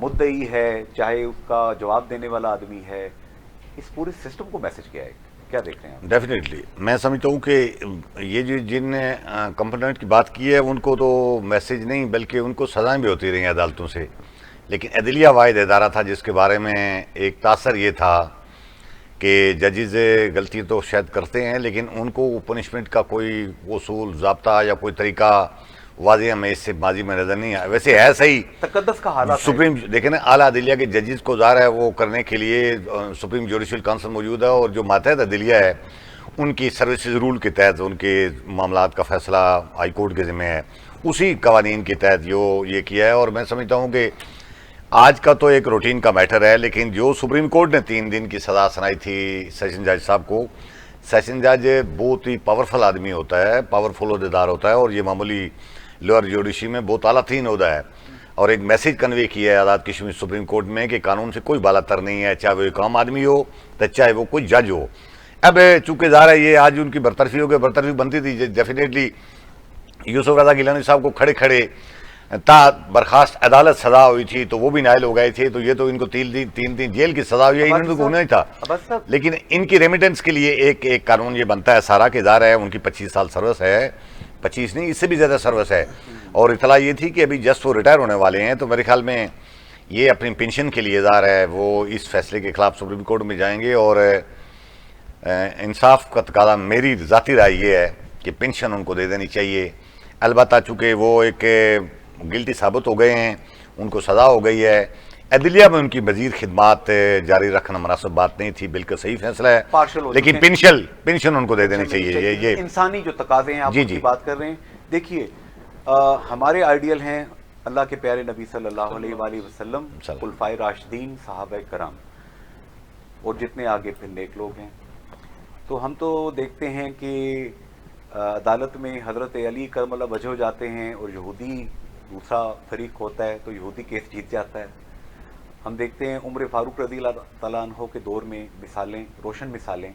مدعی ہے چاہے اس کا جواب دینے والا آدمی ہے، اس پورے سسٹم کو میسج کیا ہے، کیا دیکھ رہے ہیں آپ؟ ڈیفینیٹلی میں سمجھتا ہوں کہ یہ جو جن کمپوننٹ کی بات کی ہے ان کو تو میسج نہیں بلکہ ان کو سزائیں بھی ہوتی رہی ہیں عدالتوں سے، لیکن عدلیہ واحد ادارہ تھا جس کے بارے میں ایک تاثر یہ تھا کہ ججز غلطی تو شاید کرتے ہیں لیکن ان کو پنشمنٹ کا کوئی اصول ضابطہ یا کوئی طریقہ واضح ہمیں اس سے ماضی میں نظر نہیں آیا. ویسے ہے صحیح تقدس کا حالات ہے. سپریم دیکھیں نا اعلیٰ عدلیہ کے ججز کو ظاہر ہے وہ کرنے کے لیے سپریم جوڈیشل کونسل موجود ہے اور جو ماتحت عدلیہ ہے ان کی سروسز رول کے تحت ان کے معاملات کا فیصلہ ہائی کورٹ کے ذمہ ہے، اسی قوانین کے تحت یہ کیا ہے. اور میں سمجھتا ہوں کہ آج کا تو ایک روٹین کا میٹر ہے لیکن جو سپریم کورٹ نے 3 دن کی سزا سنائی تھی سیشن جج صاحب کو، سیشن جج بہت ہی پاورفل آدمی ہوتا ہے، پاورفل عہدیدار ہوتا ہے اور یہ معمولی لوئر جوڈیشری میں بہت اعلیٰ ترین عہدہ ہے اور ایک میسج کنوے کیا ہے آزاد کشمیر سپریم کورٹ میں کہ قانون سے کوئی بالا تر نہیں ہے، چاہے وہ ایک عام آدمی ہو تو چاہے وہ کوئی جج ہو. اب چونکہ ظاہر ہے یہ آج ان کی برطرفی ہو گئی، برطرفی بنتی تھی ڈیفینیٹلی یوسف رضا گیلانی صاحب کو کھڑے کھڑے تا برخاست عدالت سزا ہوئی تھی تو وہ بھی نائل ہو گئے تھے، تو یہ تو ان کو 3 دن جیل کی سزا ہوئی ہے، انہوں کو ہونا ہی تھا. لیکن ان کی ریمیٹنس کے لیے ایک قانون یہ بنتا ہے سارا کہ ظاہر ہے ان کی 25 سال سروس ہے، 25 نہیں اس سے بھی زیادہ سروس ہے، اور اطلاع یہ تھی کہ ابھی جسٹ وہ ریٹائر ہونے والے ہیں، تو میرے خیال میں یہ اپنی پینشن کے لیے ظاہر ہے وہ اس فیصلے کے خلاف سپریم کورٹ میں جائیں گے. اور انصاف کا تقاضا میری ذاتی رائے یہ ہے کہ پینشن ان کو دے دینی چاہیے. البتہ چونکہ وہ ایک گلٹی ثابت ہو گئے ہیں، ان کو سزا ہو گئی ہے، عدلیہ میں ان کی مزید خدمات جاری رکھنا مناسب بات نہیں تھی، بالکل صحیح فیصلہ ہے، لیکن پینشن ان کو دے دینی چاہیے. یہ انسانی جو تقاضے ہیں آپ کی بات کر رہے ہیں. دیکھیے ہمارے آئیڈیل ہیں اللہ کے پیارے نبی صلی اللہ علیہ وآلہ وسلم، خلفائے راشدین، صحابہ کرام اور جتنے آگے پھر نیک لوگ ہیں. تو ہم تو دیکھتے ہیں کہ عدالت میں حضرت علی کرم اللہ وجہ جاتے ہیں اور یہودی دوسرا فریق ہوتا ہے تو یہودی کیس جیت جاتا ہے. ہم دیکھتے ہیں عمر فاروق رضی اللہ تعالیٰ عنہ کے دور میں مثالیں، روشن مثالیں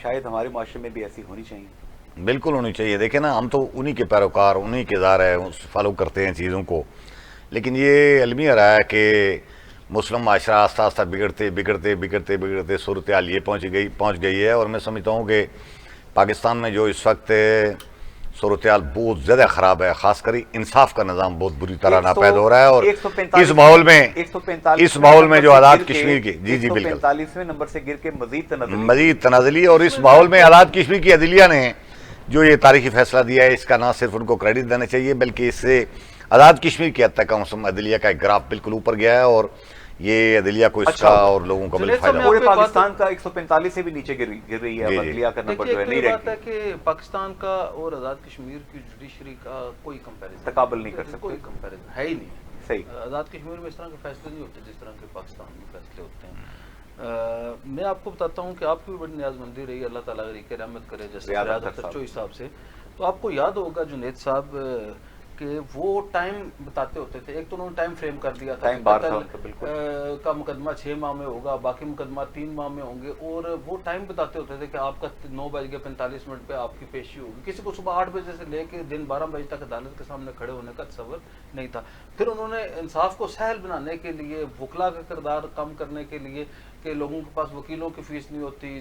شاید ہمارے معاشرے میں بھی ایسی ہونی چاہیے. بالکل ہونی چاہیے. دیکھیں نا ہم تو انہی کے پیروکار، انہی کے ظاہر ہے فالو کرتے ہیں چیزوں کو، لیکن یہ المیہ رہا ہے کہ مسلم معاشرہ آہستہ آہستہ بگڑتے صورتحال یہ پہنچ گئی ہے. اور میں سمجھتا ہوں کہ پاکستان میں جو اس وقت صورتحال بہت زیادہ خراب ہے، خاص کر انصاف کا نظام بہت بری طرح ناپید ہو رہا ہے. اور اس ماحول میں جو آزاد کشمیر کی جی بالکل 145ویں نمبر سے گر کے مزید تنازلی، اور اس ماحول میں آزاد کشمیر کی عدلیہ نے جو یہ تاریخی فیصلہ دیا ہے اس کا نہ صرف ان کو کریڈٹ دینا چاہیے بلکہ اس سے آزاد کشمیر کی حد تک عدلیہ کا ایک گراف بالکل اوپر گیا ہے اور یہ عدلیہ کو اس کا اور لوگوں کا بڑا فائدہ پورے پاکستان کا 145 سے بھی نیچے گر رہی ہے عدلیہ کا نمبر جو ہے نہیں بات ہے کہ پاکستان کا اور آزاد کشمیر کی جوڈیشری کا کوئی کمپیریزن تقابل نہیں کر سکتے، کوئی کمپیریزن ہے ہی نہیں. صحیح آزاد کشمیر میں اس طرح کے فیصلے نہیں ہوتے جس طرح کے پاکستان میں فیصلے ہوتے ہیں. میں آپ کو بتاتا ہوں کہ آپ کی بھی بڑی نیاز مندی رہی، اللہ تعالیٰ غریق رحمت کرے جیسے ریاض اختر چوئی صاحب سے. تو آپ کو یاد ہوگا جنید صاحب کہ وہ ٹائم بتاتے ہوتے تھے، ایک تو انہوں نے ٹائم فریم کر دیا تھا کا مقدمہ 6 ماہ میں ہوگا، باقی مقدمات 3 ماہ میں ہوں گے، اور وہ ٹائم بتاتے ہوتے تھے کہ آپ کا 9:45 پہ آپ کی پیشی ہوگی. کسی کو صبح 8 بجے سے لے کے دن 12 بجے تک عدالت کے سامنے کھڑے ہونے کا تصور نہیں تھا. پھر انہوں نے انصاف کو سہل بنانے کے لیے، وکلا کا کردار کم کرنے کے لیے کہ لوگوں کے پاس وکیلوں کی فیس نہیں ہوتی،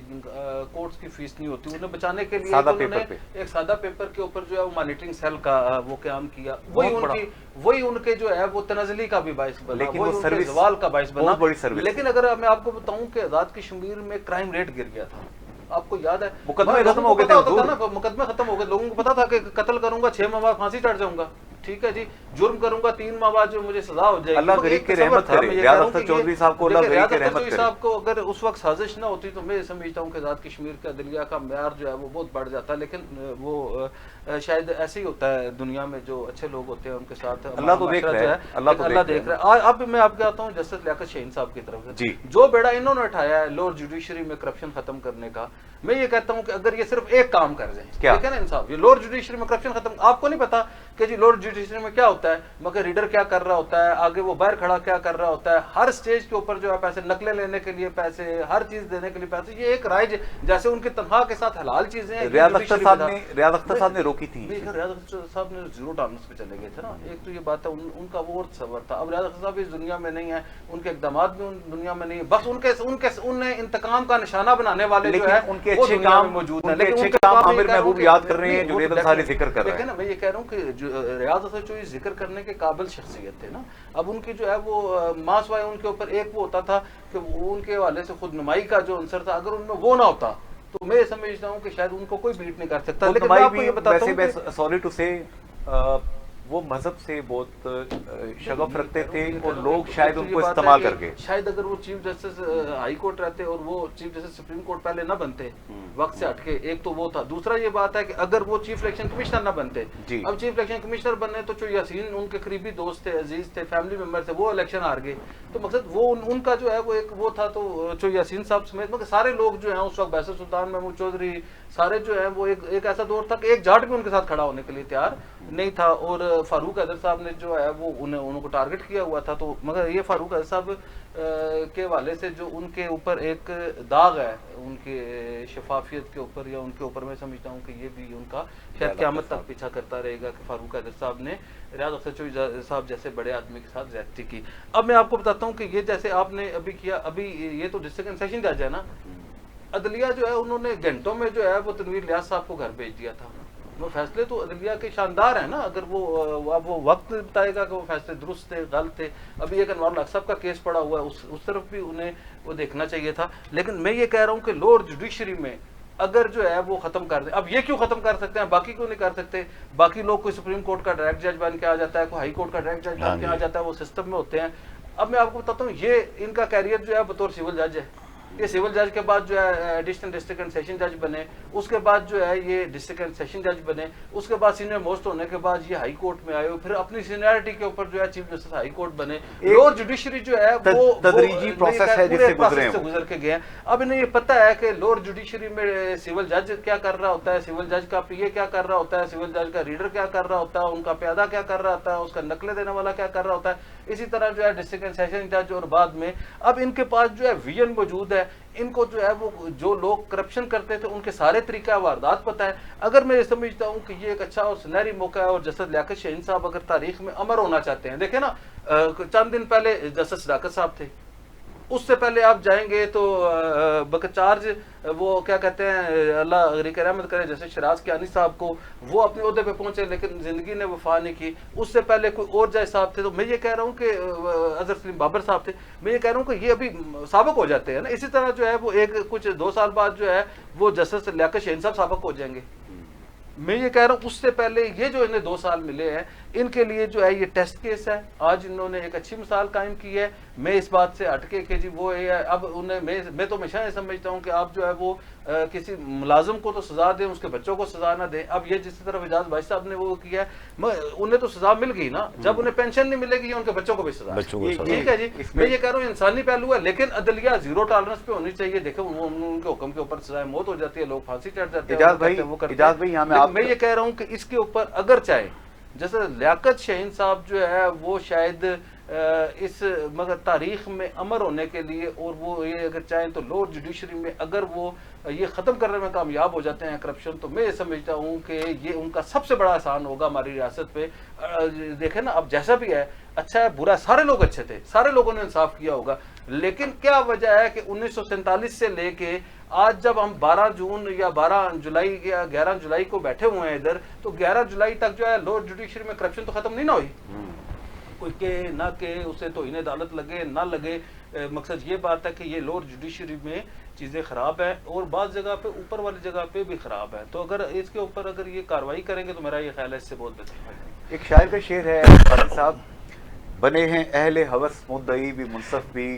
کورٹس کی فیس نہیں ہوتی، انہیں بچانے کے لیے انہوں نے ایک سادہ پیپر کے اوپر جو ہے وہ مانیٹرنگ سیل کا وہ قیام کیا. وہی ان کے جو ہے وہ تنزلی کا بھی باعث بنا، وہی ان کے زوال کا باعث بنا. لیکن اگر میں آپ کو بتاؤں کہ آزاد کشمیر میں کرائم ریٹ گر گیا تھا، آپ کو یاد ہے مقدمے ختم ہو گئے تھے، مقدمے ختم ہو گئے، لوگوں کو پتا تھا کہ قتل کروں گا 6 ماہ بعد پھانسی چڑھ جاؤں گا، ٹھیک ہے جی، جرم کروں گا 3 ماہ بعد جو مجھے سزا ہو جائے گی. اللہ غریق کی رحمت کرے. ریاض اختر چودھری صاحب کو اللہ غریق کی رحمت کرے. صاحب کو اگر اس وقت سازش نہ ہوتی تو میں سمجھتا ہوں کہ آزاد کشمیر کا عدلیہ کا معیار جو ہے وہ بہت بڑھ جاتا. لیکن وہ شاید ایسے ہی ہوتا ہے دنیا میں، جو اچھے لوگ ہوتے ہیں ان کے ساتھ اللہ تو دیکھ رہا ہے، اللہ دیکھ رہا ہے. اب میں آپ کے آتا ہوں جسٹس لیاقت شاہین صاحب کی طرف سے جو بیڑا انہوں نے اٹھایا ہے لوور جوڈیشری میں کرپشن ختم کرنے کا. میں یہ کہتا ہوں کہ اگر یہ صرف ایک کام کر جائیں، ٹھیک ہے نا، انصاف، یہ لوور جوڈیشری میں کرپشن ختم. آپ کو نہیں پتا کہ جی لارڈ جوڈیشری میں کیا ہوتا ہے, مگر ریڈر کیا کر رہا ہوتا ہے, آگے وہ باہر کھڑا کیا کر رہا ہوتا ہے, ہر سٹیج کے اوپر جو ہے پیسے, نقلیں لینے کے لیے پیسے, ہر چیز دینے کے لیے پیسے, یہ ایک رائج جیسے ان کی تنخواہ کے ساتھ حلال چیزیں ہیں. ریاض اختر صاحب نے روکی تھی. ریاض اختر صاحب نے زیرو ٹالرنس پہ چلے گئے تھے نا, ایک تو یہ بات ہے, ان کا وہ تصور تھا. اب ریاض اختر صاحب اس دنیا میں نہیں ہے, ان کے اقدامات بھی ان دنیا میں نہیں ہے, بس ان نے انتقام کا نشانہ بنانے والے جو ہے ان کے اچھے کام موجود ہیں, لیکن ان کے کام عامر محبوب یاد کر رہے ہیں, جنید انصاری ذکر کر رہے ہیں. لیکن میں یہ کہہ رہا ہوں کہ ریاض اختر جو ذکر کرنے کے قابل شخصیت تھے نا, اب ان کی جو ہے وہ ماسوائے ان کے اوپر ایک وہ ہوتا تھا کہ ان کے حوالے سے خود نمائی کا جو عنصر تھا, اگر ان میں وہ نہ ہوتا تو میں سمجھتا ہوں کہ شاید ان کو کوئی بیٹ نہیں کر سکتا. لیکن میں آپ کو یہ بتاتا ہوں کہ سوری ٹو سے وہ مذہب سے بہت شغف رکھتے تھے اور لوگ شاید ان کو استعمال کر کے, شاید اگر وہ چیف جسٹس ہائی کورٹ رہتے اور وہ چیف جسٹس سپریم کورٹ پہلے نہ بنتے وقت سے ہٹ کے, ایک تو وہ تھا. دوسرا یہ بات ہے کہ اگر وہ چیف الیکشن کمشنر نہ بنتے, اب چیف الیکشن کمشنر بننے تو جو یاسین ان کے قریبی دوست تھے, عزیز تھے, فیملی ممبر تھے, وہ الیکشن ہار گئے, تو مقصد وہ ان کا جو ہے وہ ایک وہ تھا. تو جو یاسین صاحب سمیت مگر سارے لوگ جو ہیں اس وقت, بیسر سلطان, محمود چودھری, سارے جو ہیں وہ ایک ایسا دور تھا کہ ایک جاٹ بھی ان کے ساتھ کھڑا ہونے کے لیے تیار نہیں تھا. اور فاروق حیدر صاحب نے جو ہے وہ انہوں کو ٹارگٹ کیا ہوا تھا. تو مگر یہ فاروق حیدر صاحب کے حوالے سے جو ان کے اوپر ایک داغ ہے, ان کے شفافیت کے اوپر یا ان کے اوپر, میں سمجھتا ہوں کہ یہ بھی ان کا شاید قیامت تک پیچھا کرتا رہے گا کہ فاروق حیدر صاحب نے ریاض اختر چوہدری صاحب جیسے بڑے آدمی کے ساتھ زیادتی کی. اب میں آپ کو بتاتا ہوں کہ یہ جیسے آپ نے ابھی کیا, ابھی یہ تو ڈسٹرکٹ سیشن جج ہے نا, عدلیہ جو ہے انہوں نے گھنٹوں میں جو ہے وہ تنویر الیاس صاحب کو گھر بھیج دیا تھا. وہ فیصلے تو عدلیہ کے شاندار ہیں نا, اگر وہ وقت بتائے گا کہ وہ فیصلے درست تھے غلط تھے. ابھی ایک انوار الحق صاحب کا کیس پڑا ہوا ہے, اس طرف بھی انہیں وہ دیکھنا چاہیے تھا. لیکن میں یہ کہہ رہا ہوں کہ لارڈ جوڈیشری میں اگر جو ہے وہ ختم کر دیں, اب یہ کیوں ختم کر سکتے ہیں, باقی کیوں نہیں کر سکتے؟ باقی لوگ کوئی سپریم کورٹ کا ڈائریکٹ جج بن کے آ جاتا ہے, کوئی ہائی کورٹ کا ڈائریکٹ جج بن کے آ جاتا ہے, وہ سسٹم میں ہوتے ہیں. اب میں آپ کو بتاتا ہوں, یہ ان کا کیریئر جو ہے بطور سول جج ہے. یہ سول جج کے بعد جو ہے ایڈیشنل ڈسٹرکٹ اینڈ سیشن جج بنے, اس کے بعد جو ہے یہ ڈسٹرکٹ اینڈ سیشن جج بنے, اس کے بعد سینئر موسٹ ہونے کے بعد یہ ہائی کورٹ میں آئے, پھر اپنی سینئرٹی کے اوپر جو ہے چیف جسٹس ہائی کورٹ بنے. لارڈ جوڈیشری جو ہے وہ تدریجی پروسیس ہے جس سے گزر کے گئے ہیں. اب انہیں یہ پتہ ہے کہ لارڈ جوڈیشری میں سول جج کیا کر رہا ہوتا ہے, سول جج کا پی اے کیا کر رہا ہوتا ہے, سول جج کا ریڈر کیا کر رہا ہوتا ہے, ان کا پیادہ کیا کر رہا ہوتا ہے, اس کا نقلیں دینے والا کیا کر رہا ہوتا ہے. اسی طرح جو ہے ڈسٹرکٹ اینڈ سیشن جج اور بعد میں اب ان کے پاس جو ہے ویژن موجود ہے. ان کو جو ہے وہ جو لوگ کرپشن کرتے تھے ان کے سارے طریقہ واردات پتہ ہے. اگر میں یہ سمجھتا ہوں کہ یہ ایک اچھا اور سنہری موقع ہے, اور جسٹس لیاقت شاہین صاحب اگر تاریخ میں امر ہونا چاہتے ہیں, دیکھیں نا چند دن پہلے جسٹس صداقت صاحب تھے, اس سے پہلے آپ جائیں گے تو بکچارج وہ کیا کہتے ہیں, اللہ غریق رحمت کرے, جیسے شراز کیانی صاحب کو, وہ اپنے عہدے پہ پہنچے لیکن زندگی نے وفا نہیں کی. اس سے پہلے کوئی اور جج صاحب تھے. تو میں یہ کہہ رہا ہوں کہ اظہر سلیم بابر صاحب تھے, میں یہ کہہ رہا ہوں کہ یہ ابھی سابق ہو جاتے ہیں نا. اسی طرح جو ہے وہ ایک کچھ 2 سال بعد جو ہے وہ جسٹس لیاقت شاہین صاحب سابق ہو جائیں گے. میں یہ کہہ رہا ہوں اس سے پہلے یہ جو انہیں 2 سال ملے ہیں, ان کے لیے جو ہے یہ ٹیسٹ کیس ہے. آج انہوں نے ایک اچھی مثال قائم کی ہے. میں اس بات سے ہٹ کے کہ جی وہ اب انہیں میں تو ہمیشہ یہ سمجھتا ہوں کہ آپ جو ہے وہ کسی ملازم کو تو سزا دیں, اس کے بچوں کو سزا نہ دیں. اب یہ جس طرح اعجاز بھائی صاحب نے وہ کیا ہے, انہیں تو سزا مل گئی نا, جب انہیں پینشن نہیں ملے گی ان کے بچوں کو بھی سزا. ٹھیک ہے جی, میں یہ کہہ رہا ہوں انسانی پہلو ہے, لیکن عدلیہ زیرو ٹالرنس پہ ہونی چاہیے. دیکھیں ان کے حکم کے اوپر سزائے موت ہو جاتی ہے, لوگ پھانسی چڑھ جاتے ہیں. میں یہ کہہ رہا ہوں کہ اس کے اوپر اگر چاہے جیسے لیاقت شاہین صاحب جو ہے وہ شاید اس مگر تاریخ میں امر ہونے کے لیے, اور وہ یہ اگر چاہیں تو لارڈ جوڈیشری میں اگر وہ یہ ختم کرنے میں کامیاب ہو جاتے ہیں کرپشن, تو میں یہ سمجھتا ہوں کہ یہ ان کا سب سے بڑا احسان ہوگا ہماری ریاست پہ. دیکھیں نا اب جیسا بھی ہے, اچھا ہے برا ہے, سارے لوگ اچھے تھے, سارے لوگوں نے انصاف کیا ہوگا. لیکن کیا وجہ ہے کہ 1947 سے لے کے آج جب ہم 12 جون یا 12 جولائی یا 11 جولائی کو بیٹھے ہوئے ہیں ادھر, تو 11 جولائی تک جو ہے لارڈ جوڈیشری میں کرپشن تو ختم نہیں نہ ہوئی. کوئی کہ نہ کہ اسے توہین عدالت لگے نہ لگے, مقصد یہ بات ہے کہ یہ لارڈ جوڈیشری میں چیزیں خراب ہیں, اور بعض جگہ پہ اوپر والی جگہ پہ بھی خراب ہے. تو اگر اس کے اوپر اگر یہ کارروائی کریں گے تو میرا یہ خیال ہے اس سے بہت بہتر ہے. ایک شاعر کا شعر ہے خالد صاحب, بنے ہیں اہل ہوس مدعی بھی منصف بھی,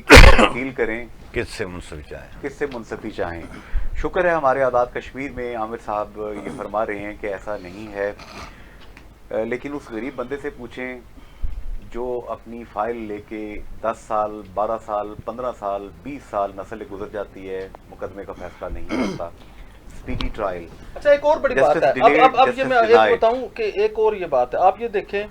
وکیل کریں کس سے منصفی چاہیں, کس سے منصفی چاہیں. شکر ہے ہمارے آزاد کشمیر میں عامر صاحب یہ فرما رہے ہیں کہ ایسا نہیں ہے, لیکن اس غریب بندے سے پوچھیں جو اپنی فائل لے کے 10 سال 12 سال 15 سال 20 سال نسلیں گزر جاتی ہے, مقدمے کا فیصلہ نہیں ہوتا. speedy trial. اچھا ایک اور بڑی بات ہے, اب یہ میں ایک بتاؤں کہ ایک اور یہ بات ہے, آپ یہ دیکھیں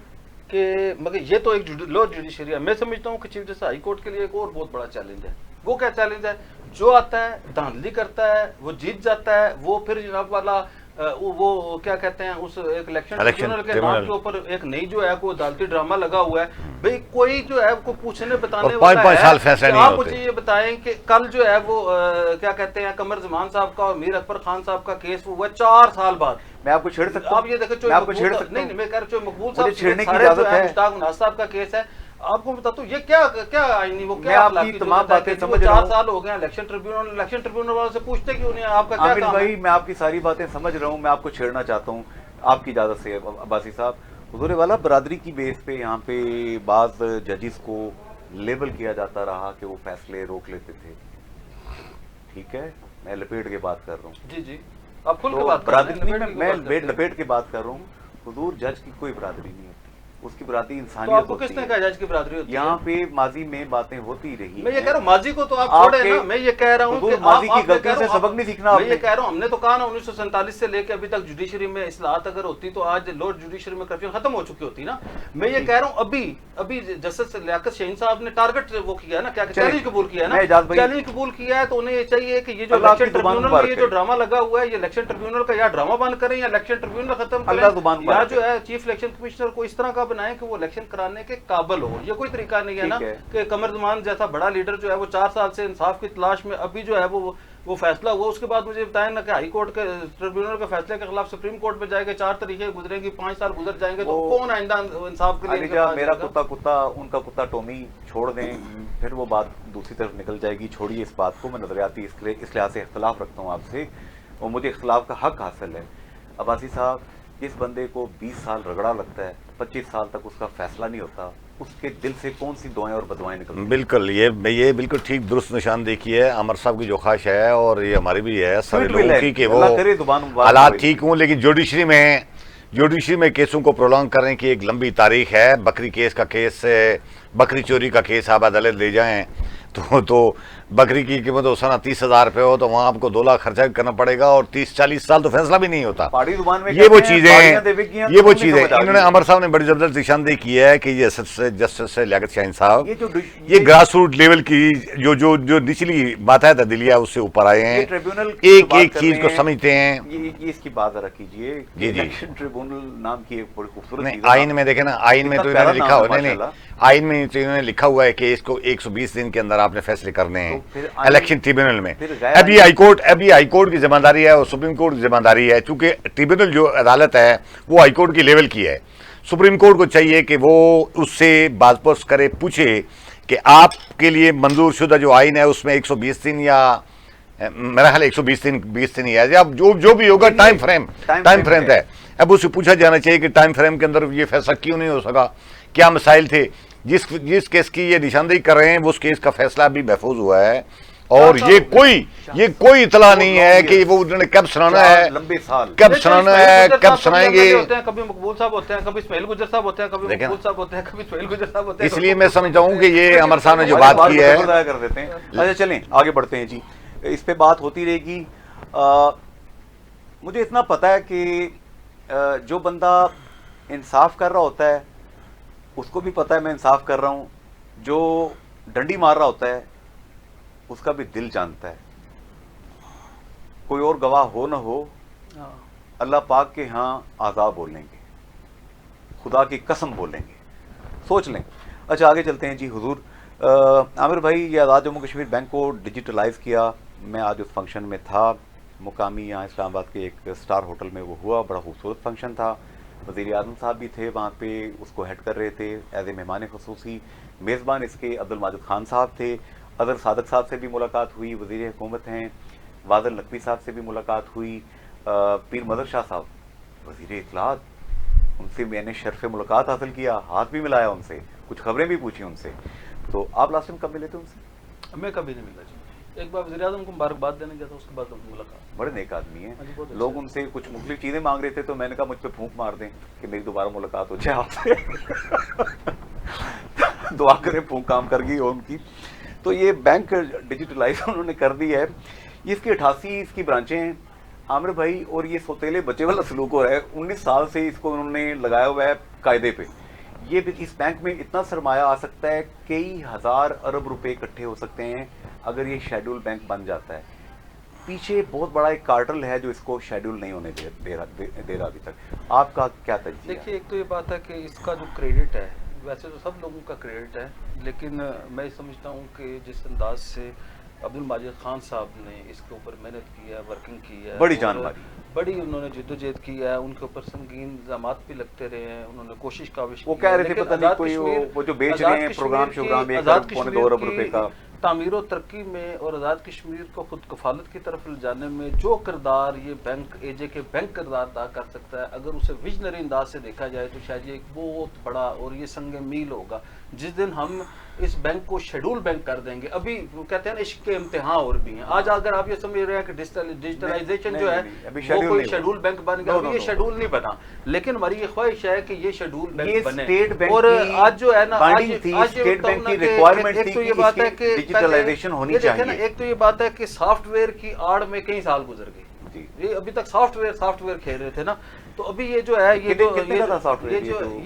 کہ مگر یہ تو ایک لو جوڈیشری ہے, میں سمجھتا ہوں کہ چیف جسٹس ہائی کورٹ کے لیے ایک اور بہت بڑا چیلنج ہے. وہ کیا چیلنج ہے؟ جو آتا ہے دھاندلی کرتا ہے, وہ جیت جاتا ہے, وہ پھر جناب والا وہ کیا کہتے ہیں اس ایک الیکشن ٹریبیونل کے نام کے اوپر ایک نئی جو ہے کوئی عدالتی ڈرامہ لگا ہوا ہے. بھئی کوئی جو ہے کو پوچھنے بتانے والا ہے, آپ مجھے یہ بتائیں کہ کل جو ہے وہ کیا کہتے ہیں قمر زمان صاحب کا اور میر اکبر خان صاحب کا کیس وہ ہوا 4 سال بعد. میں آپ کو چھیڑ سکتا ہوں, آپ یہ دیکھیں نہیں میں کہہ رہا ہوں مقبول صاحب چھیڑنے کی اجازت ہے, مشتاق مناز صاحب کا کیس ہے. آپ کو بتاتا ہوں یہ کیا آئینی وہ میں آپ کی تمام باتیں سمجھ رہا ہوں. 4 سال ہو گئے الیکشن ٹریبیونل والوں سے پوچھتے کیوں نہیں, آپ کا کیا کام ہے؟ بھائی میں آپ کی ساری باتیں سمجھ رہا ہوں, میں آپ کو چھیڑنا چاہتا ہوں آپ کی اجازت سے. عباسی صاحب, حضور والا برادری کی بیس پہ یہاں پہ بعض ججز کو لیبل کیا جاتا رہا کہ وہ فیصلے روک لیتے تھے, ٹھیک ہے, میں لپیٹ کے بات کر رہا ہوں. جی جی آپ کھل کے بات برادری نہیں, میں لپیٹ کے بات کر رہا ہوں. حضور جج کی کوئی برادری نہیں ہوتی, اس کی برادری انسانیت ہوتی ہے. تو آپ کو کس نے کہا جج کی برادری ہوتی ہے؟ یہاں پہ ماضی میں باتیں ہوتی رہی. میں یہ کہہ رہا ہوں ماضی کو تو آپ چھوڑے نا, میں یہ کہہ رہا ہوں کہ ماضی کی غلطیوں سے سبق نہیں سیکھنا. میں یہ کہہ رہا ہوں ہم نے تو کہا نا 1947 سے لے کے ابھی تک جوڈیشری میں اصلاحات اگر ہوتی تو آج لوڈ جوڈیشری میں کرپشن ختم ہو چکی ہوتی نا. میں یہ کہہ رہا ہوں ابھی جسٹس لیاقت شاہین صاحب نے ٹارگٹ وہ کیا نا, کیا چیلنج قبول کیا نا, چیلنج قبول کیا ہے, تو انہیں یہ چاہیے کہ یہ جو الیکشن ٹریبیونل میں یہ جو ڈرامہ لگا ہوا ہے یہ الیکشن ٹریبیونل کا یا ڈرامہ بند کریں یا الیکشن ٹریبیونل ختم کریں, یا جو ہے چیف الیکشن کمشنر کو اس طرح کا بنائیں کہ وہ الیکشن کرانے کے قابل ہو. یہ کوئی طریقہ نہیں ہے نا کہ قمر زمان جیسا بڑا لیڈر جو ہے وہ 4 سال سے انصاف کی تلاش میں, ابھی جو ہے وہ فیصلہ ہوا, اس کے بعد مجھے بتائیں نا کہ ہائی کورٹ کے ٹریبیونل کے فیصلے کے خلاف سپریم کورٹ میں جائے گا, 4 طریقے گزریں گی, 5 سال گزر جائیں گے, تو کون آئندہ انصاف کے لیے؟ میرا کتا ان کا کتا ٹومی چھوڑ دیں, پھر وہ بات دوسری طرف نکل جائے گی. چھوڑیے اس بات کو, میں نظریاتی اس لحاظ سے اختلاف رکھتا ہوں آپ سے, اور مجھے اختلاف کا حق حاصل ہے. عباسی صاحب, جس بندے کو 20 سال رگڑا لگتا ہے, 25 سال تک اس کا فیصلہ نہیں ہوتا, اس کے دل سے کون سی دعائیں اور بدوائیں نکلتی ہیں؟ بالکل, یہ بالکل ٹھیک درست نشاندہی ہے. عمر صاحب کی جو خواہش ہے اور یہ ہماری بھی ہے سارے لوگوں کی کہ وہ حالات ٹھیک ہوں, لیکن جوڈیشری میں کیسوں کو پرولونگ کرنے کی ایک لمبی تاریخ ہے. بکری چوری کا کیس آپ عدالت لے جائیں تو بکری کی قیمت سنا 30,000 روپے ہو تو وہاں آپ کو 2 لاکھ خرچہ کرنا پڑے گا, اور 30-40 سال تو فیصلہ بھی نہیں ہوتا. یہ وہ چیزیں انہوں نے عمر صاحب نے بڑی زبردست نشاندہی کی ہے کہ یہ جسٹس لیاقت شاہین صاحب یہ گراس روٹ لیول کی جو نچلی ماتحت عدلیہ اس سے اوپر آئے ہیں, ایک چیز کو سمجھتے ہیں. یہ اس کی بات ذرا کیجئے, الیکشن ٹریبیونل نام کی ایک بڑی خوبصورت چیز, آئین میں دیکھیں نا, آئین میں تو انہوں نے لکھا ہوا آئین میں تو انہوں نے لکھا ہوا ہے کہ اس کو 120 دن کے اندر آپ نے فیصلے کرنے ہیں الیکشن ٹریبیونل میں. ابھی ہائی کورٹ کی ذمہ داری ہے اور سپریم کورٹ کی ذمہ داری ہے, چونکہ ٹریبیونل جو عدالت ہے وہ ہائی کورٹ کی لیول کی ہے. سپریم کورٹ کو چاہیے کہ وہ اس سے باز پرس کرے, پوچھے کہ آپ کے لیے منظور شدہ جو آئین ہے اس میں 120 دن یا میرا خیال 120 دن ہی ہے, اب جو بھی ہوگا ٹائم فریم ہے. اب اس سے پوچھا جانا چاہیے کہ ٹائم فریم کے اندر یہ فیصلہ کیوں نہیں ہو سکا, کیا مسائل تھے. جس کیس کی یہ نشاندہی کر رہے ہیں وہ اس کیس کا فیصلہ بھی محفوظ ہوا ہے, اور یہ کوئی اطلاع نہیں ہے کہ وہ انہوں نے کب سنانا ہے, کب سنائیں گے. کبھی مقبول صاحب ہوتے ہیں, کبھی اسماعیل گجر صاحب ہوتے ہیں, کبھی مقبول صاحب ہوتے ہیں, کبھی اسماعیل گجر صاحب ہوتے ہیں. اس لیے میں سمجھتا ہوں کہ یہ عمر صاحب نے جو بات کی ہے کر دیتے ہیں. اچھا چلیں آگے بڑھتے ہیں جی, اس پہ بات ہوتی رہے گی. مجھے اتنا پتا ہے کہ جو بندہ انصاف کر رہا ہوتا ہے اس کو بھی پتا ہے میں انصاف کر رہا ہوں, جو ڈنڈی مار رہا ہوتا ہے اس کا بھی دل جانتا ہے. کوئی اور گواہ ہو نہ ہو, اللہ پاک کے ہاں عذاب بولیں گے, خدا کی قسم بولیں گے, سوچ لیں. اچھا آگے چلتے ہیں جی. حضور عامر بھائی, یہ آزاد جموں کشمیر بینک کو ڈیجیٹلائز کیا, میں آج اس فنکشن میں تھا, مقامی یہاں اسلام آباد کے ایک اسٹار ہوٹل میں وہ ہوا, بڑا خوبصورت فنکشن تھا. وزیر اعظم صاحب بھی تھے وہاں پہ, اس کو ہیڈ کر رہے تھے ایز اے مہمان خصوصی. میزبان اس کے عبد الماجد خان صاحب تھے. اظہر صادق صاحب سے بھی ملاقات ہوئی, وزیر حکومت ہیں. وادر نقوی صاحب سے بھی ملاقات ہوئی. پیر مظہر شاہ صاحب وزیر اطلاعات, ان سے میں نے شرف ملاقات حاصل کیا, ہاتھ بھی ملایا ان سے, کچھ خبریں بھی پوچھی ان سے. تو آپ لاسٹ ٹائم کب ملے تھے ان سے؟ میں کبھی نہیں ملا جی. ایک بار وزیر اعظم کو مبارکباد دینے گیا تھا, اس کے بعد ملاقات. بڑے نیک آدمی ہیں لوگ, ان سے کچھ مختلف چیزیں مانگ رہے تھے تو میں نے کہا مجھ پہ پھونک مار دیں کہ میری دوبارہ ملاقات ہو جائے آپ سے. دعا کریں پھونک کام کر گئی ان کی. تو یہ بینک ڈیجیٹلائز انہوں نے کر دی ہے. اس کی 88 اس کی برانچیں ہیں, عامر بھائی، اور یہ سوتیلے بچے والا سلوک ہو رہا ہے، 19 سال سے اس کو انہوں نے لگایا ہوا ہے قاعدے پہ. یہ بھی اس بینک میں اتنا سرمایہ آ سکتا ہے، کئی ہزار ارب روپے اکٹھے ہو سکتے ہیں اگر یہ شیڈول بینک بن جاتا ہے. پیچھے بہت بڑا ایک کارٹل ہے جو اس کو شیڈول نہیں ہونے دے رہا ابھی تک. آپ کا کیا تجزیہ ہے؟ دیکھیے، ایک تو یہ بات ہے کہ اس کا جو کریڈٹ ہے، ویسے تو سب لوگوں کا کریڈٹ ہے، لیکن میں سمجھتا ہوں کہ جس انداز سے عبد الماجد خان صاحب نے اس کے اوپر محنت کی ہے، ورکنگ کی ہے، بڑی جان ماری، بڑی انہوں نے جدوجہد کی ہے، ان کے اوپر سنگین الزامات بھی لگتے رہے ہیں، انہوں نے کوشش کاوش کی. وہ کہہ رہے تھے پتہ نہیں کوئی وہ جو بیچ رہے ہیں پروگرام شوگرام 1.25 ارب روپے کا. تعمیر و ترقی میں اور آزاد کشمیر کو خود کفالت کی طرف لے جانے میں جو کردار یہ بینک اے جے کے بینک کردار ادا کر سکتا ہے، اگر اسے ویژنری انداز سے دیکھا جائے تو شاید یہ ایک بہت بڑا اور یہ سنگ میل ہوگا. جس دن ہم اس بینک کو شیڈول بینک کر دیں گے، ابھی کہتے ہیں نا عشق کے امتحان اور بھی ہیں. آج اگر آپ یہ سمجھ رہے ہیں کہ ڈیجیٹلائزیشن جو ہے وہ کوئی شیڈول بینک بن گیا، ابھی یہ شیڈول نہیں بنا، لیکن ہماری یہ خواہش ہے کہ یہ شیڈول بینک بنے. اور آج جو ہے نا، اسٹیٹ بینک کی ریکوائرمنٹ تھی کہ اس کی ڈیجیٹلائزیشن ہونی چاہیے. ایک تو یہ بات ہے کہ سافٹ ویئر کی آڑ میں کئی سال گزر گئے. یہ ابھی تک سافٹ ویئر کھیل رہے تھے نا، تو ابھی یہ جو ہے یہ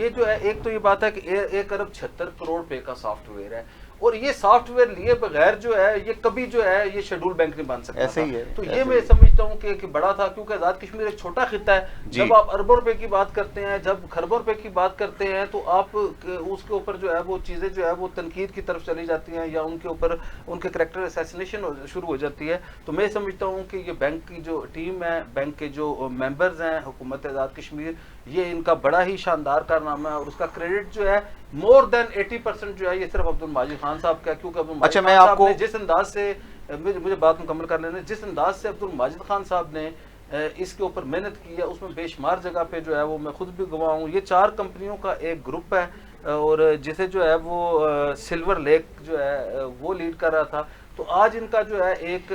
جو ہے، ایک تو یہ بات ہے کہ 1 ارب 76 کروڑ روپے کا سافٹ ویئر ہے، اور یہ سافٹ ویئر لیے بغیر جو ہے یہ کبھی جو ہے یہ شیڈول بینک نہیں بن سکتا. ایسے ہی ہے. تو یہ میں سمجھتا ہوں کہ بڑا تھا، کیونکہ آزاد کشمیر ایک چھوٹا خطہ ہے. جب آپ اربوں روپے کی بات کرتے ہیں، جب کھربوں روپے کی بات کرتے ہیں، تو آپ اس کے اوپر جو ہے وہ چیزیں جو ہے وہ تنقید کی طرف چلی جاتی ہیں، یا ان کے اوپر ان کے کریکٹر اسیسینیشن شروع ہو جاتی ہے. تو میں سمجھتا ہوں کہ یہ بینک کی جو ٹیم ہے، بینک کے جو ممبرز ہیں حکومت آزاد کشمیر، یہ ان کا بڑا ہی شاندار کارنامہ ہے، اور اس کا کریڈٹ جو ہے مور دین 80% جو ہے یہ صرف عبد الماجد خان صاحب کا ہے. کیونکہ عبد الماجد خان صاحب نے جس انداز سے، مجھے بات مکمل کر لینے، جس انداز سے عبد الماجد خان صاحب نے اس کے اوپر محنت کی ہے، اس میں بے شمار جگہ پہ جو ہے وہ میں خود بھی گواہ ہوں. یہ 4 کمپنیوں کا ایک گروپ ہے، اور جسے جو ہے وہ سلور لیک جو ہے وہ لیڈ کر رہا تھا. تو آج ان کا جو ہے ایک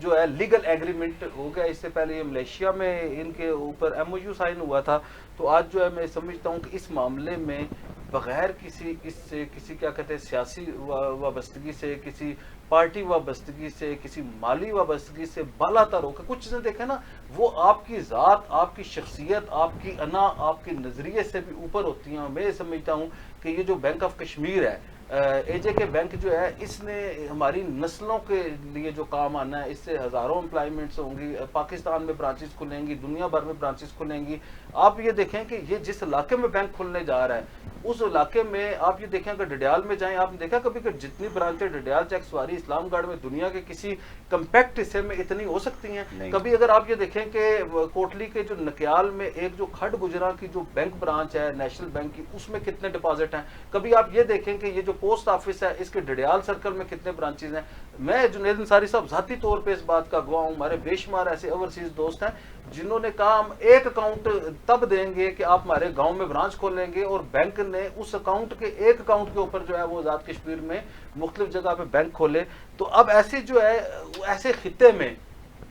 جو ہے لیگل ایگریمنٹ ہو گیا. اس سے پہلے یہ ملیشیا میں ان کے اوپر MOU سائن ہوا تھا. تو آج جو ہے میں سمجھتا ہوں کہ اس معاملے میں بغیر کسی کیا کہتے ہیں سیاسی وابستگی سے، کسی پارٹی وابستگی سے، کسی مالی وابستگی سے بالا تر ہو کے کچھ چیزیں دیکھیں نا، وہ آپ کی ذات، آپ کی شخصیت، آپ کی انا، آپ کے نظریے سے بھی اوپر ہوتی ہیں. میں سمجھتا ہوں کہ یہ جو بینک آف کشمیر ہے، اے جے کے بینک جو ہے، اس نے ہماری نسلوں کے لیے جو کام آنا ہے، اس سے ہزاروں امپلائمنٹس ہوں گی، پاکستان میں برانچز کھلیں گی، دنیا بھر میں برانچز کھلیں گی. آپ یہ دیکھیں کہ یہ جس علاقے میں بینک کھلنے جا رہا ہے، اس علاقے میں آپ یہ دیکھیں کہ ڈڈیال میں جائیں، آپ نے دیکھا کبھی کہ جتنی برانچیں ڈڈیال، چکسواری، اسلام گڑھ میں دنیا کے کسی کمپیکٹ حصے میں اتنی ہو سکتی ہیں؟ کبھی اگر آپ یہ دیکھیں کہ کوٹلی کے جو نکیال میں ایک جو کھڈ گجرا کی جو بینک برانچ ہے نیشنل بینک کی، اس میں کتنے ڈپازٹ ہیں؟ کبھی آپ یہ دیکھیں کہ یہ جو پوسٹ آفس ہے، اس کے ڈڈیال سرکل میں کتنے برانچز ہیں؟ میں جنید انصاری صاحب ذاتی طور پہ اس بات کا گواہ ہوں. ہمارے بے شمار ایسے اوورسیز دوست ہیں جنہوں نے کہا ہم ایک اکاؤنٹ تب دیں گے کہ آپ ہمارے گاؤں میں برانچ کھولیں گے، اور بینک نے اس اکاؤنٹ کے ایک اکاؤنٹ کے اوپر جو ہے وہ آزاد کشمیر میں مختلف جگہ پہ بینک کھولے. تو اب ایسے جو ہے ایسے خطے میں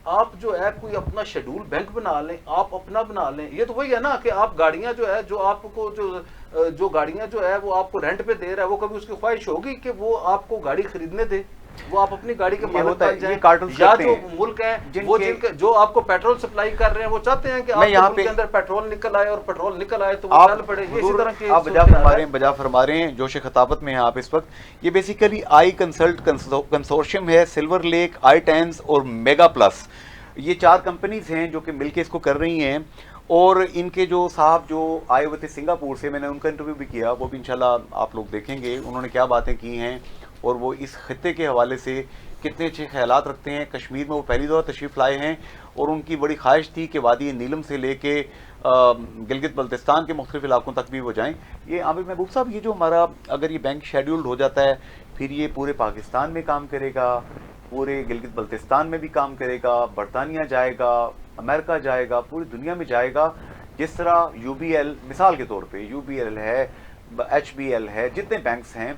آپ جو ہے کوئی اپنا شیڈول بینک بنا لیں، آپ اپنا بنا لیں. یہ تو وہی ہے نا کہ آپ گاڑیاں جو ہے، جو آپ کو جو گاڑیاں جو ہے وہ آپ کو رینٹ پہ دے رہا ہے، وہ کبھی اس کی خواہش ہوگی کہ وہ آپ کو گاڑی خریدنے دے، وہ آپ اپنی گاڑی کے مالک بن جائیں؟ یا جو ملک ہیں وہ جو آپ کو پیٹرول سپلائی کر رہے ہیں، وہ چاہتے ہیں کہ آپ کے ملک کے اندر پیٹرول نکل آئے، اور پیٹرول نکل آئے تو وہ چل پڑے. اسی طرح کے آپ بجا فرما رہے ہیں، جوش خطابت میں ہیں آپ اس وقت. یہ بیسیکلی آئی کنسلٹ کنسورشیم ہے، سلور لیک، آئی ٹینز اور میگا پلس. یہ 4 کمپنیز ہیں جو کہ مل کے اس کو کر رہی ہیں. اور ان کے جو صاحب جو آئے ہوئے تھے سنگاپور سے، میں نے ان کا انٹرویو بھی کیا، وہ بھی انشاءاللہ آپ لوگ دیکھیں گے انہوں نے کیا باتیں کی ہیں، اور وہ اس خطے کے حوالے سے کتنے اچھے خیالات رکھتے ہیں. کشمیر میں وہ پہلی دفعہ تشریف لائے ہیں، اور ان کی بڑی خواہش تھی کہ وادی نیلم سے لے کے گلگت بلتستان کے مختلف علاقوں تک بھی وہ جائیں. یہ عامر محبوب صاحب، یہ جو ہمارا اگر یہ بینک شیڈیولڈ ہو جاتا ہے، پھر یہ پورے پاکستان میں کام کرے گا، پورے گلگت بلتستان میں بھی کام کرے گا، برطانیہ جائے گا، امریکہ جائے گا، پوری دنیا میں جائے گا. جس طرح UBL مثال کے طور پہ UBL ہے، HBL ہے، جتنے بینکس ہیں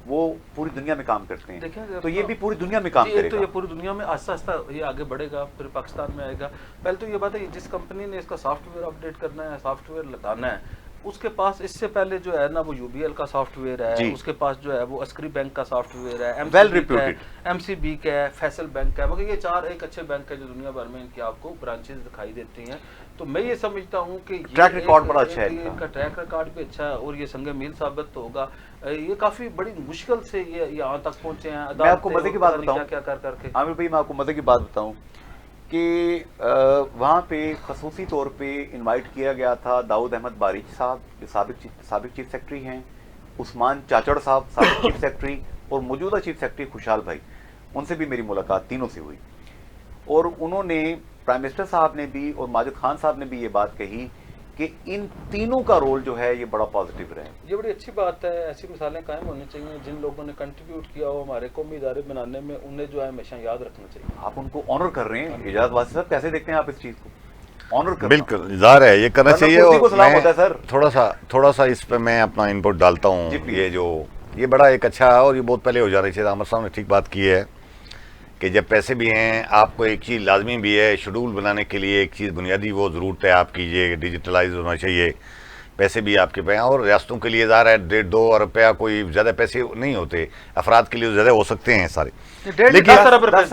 وہ پوری دنیا میں کام کرتے ہیں، تو یہ بھی پوری دنیا میں کام کرے گا. تو یہ پوری دنیا میں آہستہ آہستہ یہ آگے بڑھے گا، پھر پاکستان میں آئے گا. پہلے تو یہ بات ہے جس کمپنی نے اس کا سافٹ ویئر اپڈیٹ کرنا ہے، سافٹ ویئر لگانا ہے، اس کے پاس اس سے پہلے جو ہے نا وہ UBL کا سافٹ ویئر ہے، جی. اس کے پاس جو ہے وہ عسکری بینک کا سافٹ ویئر ہے، Well reputed. MCB کا ہے، فیصل بینک کا ہے، مگر یہ 4 ایک اچھے بینک ہے جو دنیا بھر میں ان کی آپ کو برانچز دکھائی دیتی ہیں. تو میں یہ سمجھتا ہوں کہ ٹریک ریکارڈ بڑا اچھا ہے ان کا ٹریک ریکارڈ بھی اچھا ہے اور یہ سنگ میل ثابت ہوگا. یہ کافی بڑی مشکل سے یہ یہاں تک پہنچے ہیں. میں آپ کو مزے کی بات بتاؤں کیا کر کے عامر بھائی، میں آپ کو مزے کی بات بتاؤں کہ وہاں پہ خصوصی طور پہ انوائٹ کیا گیا تھا داؤد احمد باریچ صاحب جو سابق چیف سیکرٹری ہیں، عثمان چاچڑ صاحب سابق چیف سیکرٹری، اور موجودہ چیف سیکرٹری خوشحال بھائی. ان سے بھی میری ملاقات تینوں سے ہوئی اور انہوں نے پرائم منسٹر صاحب نے بھی اور ماجد خان صاحب نے بھی یہ بات کہی کہ ان تینوں کا رول جو ہے یہ بڑا پازیٹیو رہا ہے. یہ بڑی اچھی بات ہے. ایسی مثالیں قائم ہونی چاہیے. جن لوگوں نے کنٹریبیوٹ کیا ہو ہمارے قومی ادارے بنانے میں، انہیں جو ہے ہمیشہ یاد رکھنا چاہیے. آپ ان کو آنر کر رہے ہیں. اجازت واسطے صاحب کیسے دیکھتے ہیں آپ اس چیز کو؟ آنر کرنا بالکل ظاہر ہے یہ کرنا چاہیے. کو اور سلام ہوتا ہے سر. تھوڑا سا اس پہ میں اپنا انپٹ ڈالتا ہوں. یہ بڑا ایک اچھا ہے اور یہ بہت پہلے ہو جا رہی تھی. عامر صاحب نے ٹھیک بات کی ہے کہ جب پیسے بھی ہیں آپ کو ایک چیز لازمی بھی ہے شیڈول بنانے کے لیے، ایک چیز بنیادی وہ ضرورت ہے آپ کیجئے، ڈیجیٹلائز ہونا چاہیے. پیسے بھی آپ کے پہ ہیں اور ریاستوں کے لیے ظاہر ہے 1.5-2 ارب روپیہ کوئی زیادہ پیسے نہیں ہوتے. افراد کے لیے زیادہ ہو سکتے ہیں سارے، لیکن 10 ارب روپے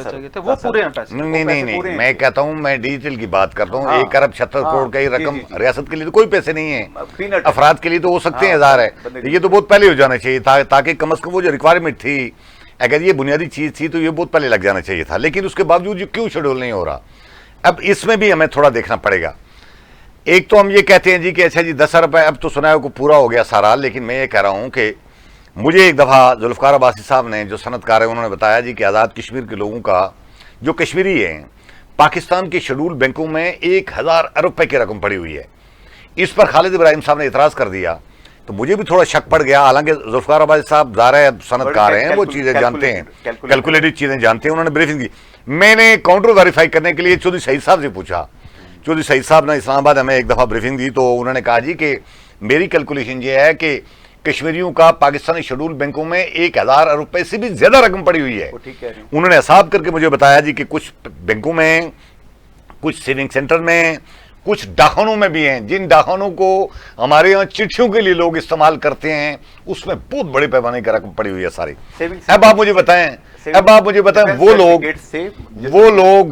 چاہیے تھے وہ پورے ہیں پیسے. نہیں میں کہتا ہوں، میں ڈیجیٹل کی بات کرتا ہوں. 1 ارب 76 کروڑ کا یہ رقم ریاست کے لیے تو کوئی پیسے نہیں ہیں، افراد کے لیے تو ہو سکتے ہیں. ظاہر ہے یہ تو بہت پہلے ہو جانا چاہیے تھا تاکہ کم از کم وہ جو ریکوائرمنٹ تھی، اگر یہ بنیادی چیز تھی تو یہ بہت پہلے لگ جانا چاہیے تھا. لیکن اس کے باوجود یہ کیوں شیڈول نہیں ہو رہا؟ اب اس میں بھی ہمیں تھوڑا دیکھنا پڑے گا. ایک تو ہم یہ کہتے ہیں جی کہ اچھا جی 10 ارب اب تو سنا ہے کو پورا ہو گیا سارا. لیکن میں یہ کہہ رہا ہوں کہ مجھے ایک دفعہ ذوالفقار عباسی صاحب نے جو صنعت کار ہیں انہوں نے بتایا جی کہ آزاد کشمیر کے لوگوں کا جو کشمیری ہیں پاکستان کے شیڈول بینکوں میں 1000 ارب روپے کی رقم پڑی ہوئی ہے. اس پر خالد ابراہیم صاحب نے اعتراض کر دیا تو مجھے بھی تھوڑا شک پڑ گیا. حالانکہ ذوالفقار عباسی صاحب ظاہر ہے صنعت کار ہیں، وہ چیزیں جانتے ہیں، کیلکولیٹڈ چیزیں جانتے ہیں. انہوں نے بریفنگ دی. میں نے کاؤنٹر ویریفائی کرنے کے لیے چودھری سعید صاحب سے پوچھا. چودھری سعید صاحب نے اسلام آباد ہمیں ایک دفعہ بریفنگ دی تو انہوں نے کہا جی کہ میری کیلکولیشن یہ ہے کہ کشمیریوں کا پاکستانی شیڈول بینکوں میں 1000 ارب روپے سے بھی زیادہ رقم پڑی ہوئی ہے. انہوں نے حساب کر کے مجھے بتایا جی کہ کچھ بینکوں میں، کچھ سیونگ سینٹر میں، کچھ ڈاکخانوں میں بھی ہیں جن ڈاکخانوں کو ہمارے یہاں چٹھیوں کے لیے لوگ استعمال کرتے ہیں، اس میں بہت بڑے پیمانے کی رقم پڑی ہوئی ہے ساری. اب آپ مجھے بتائیں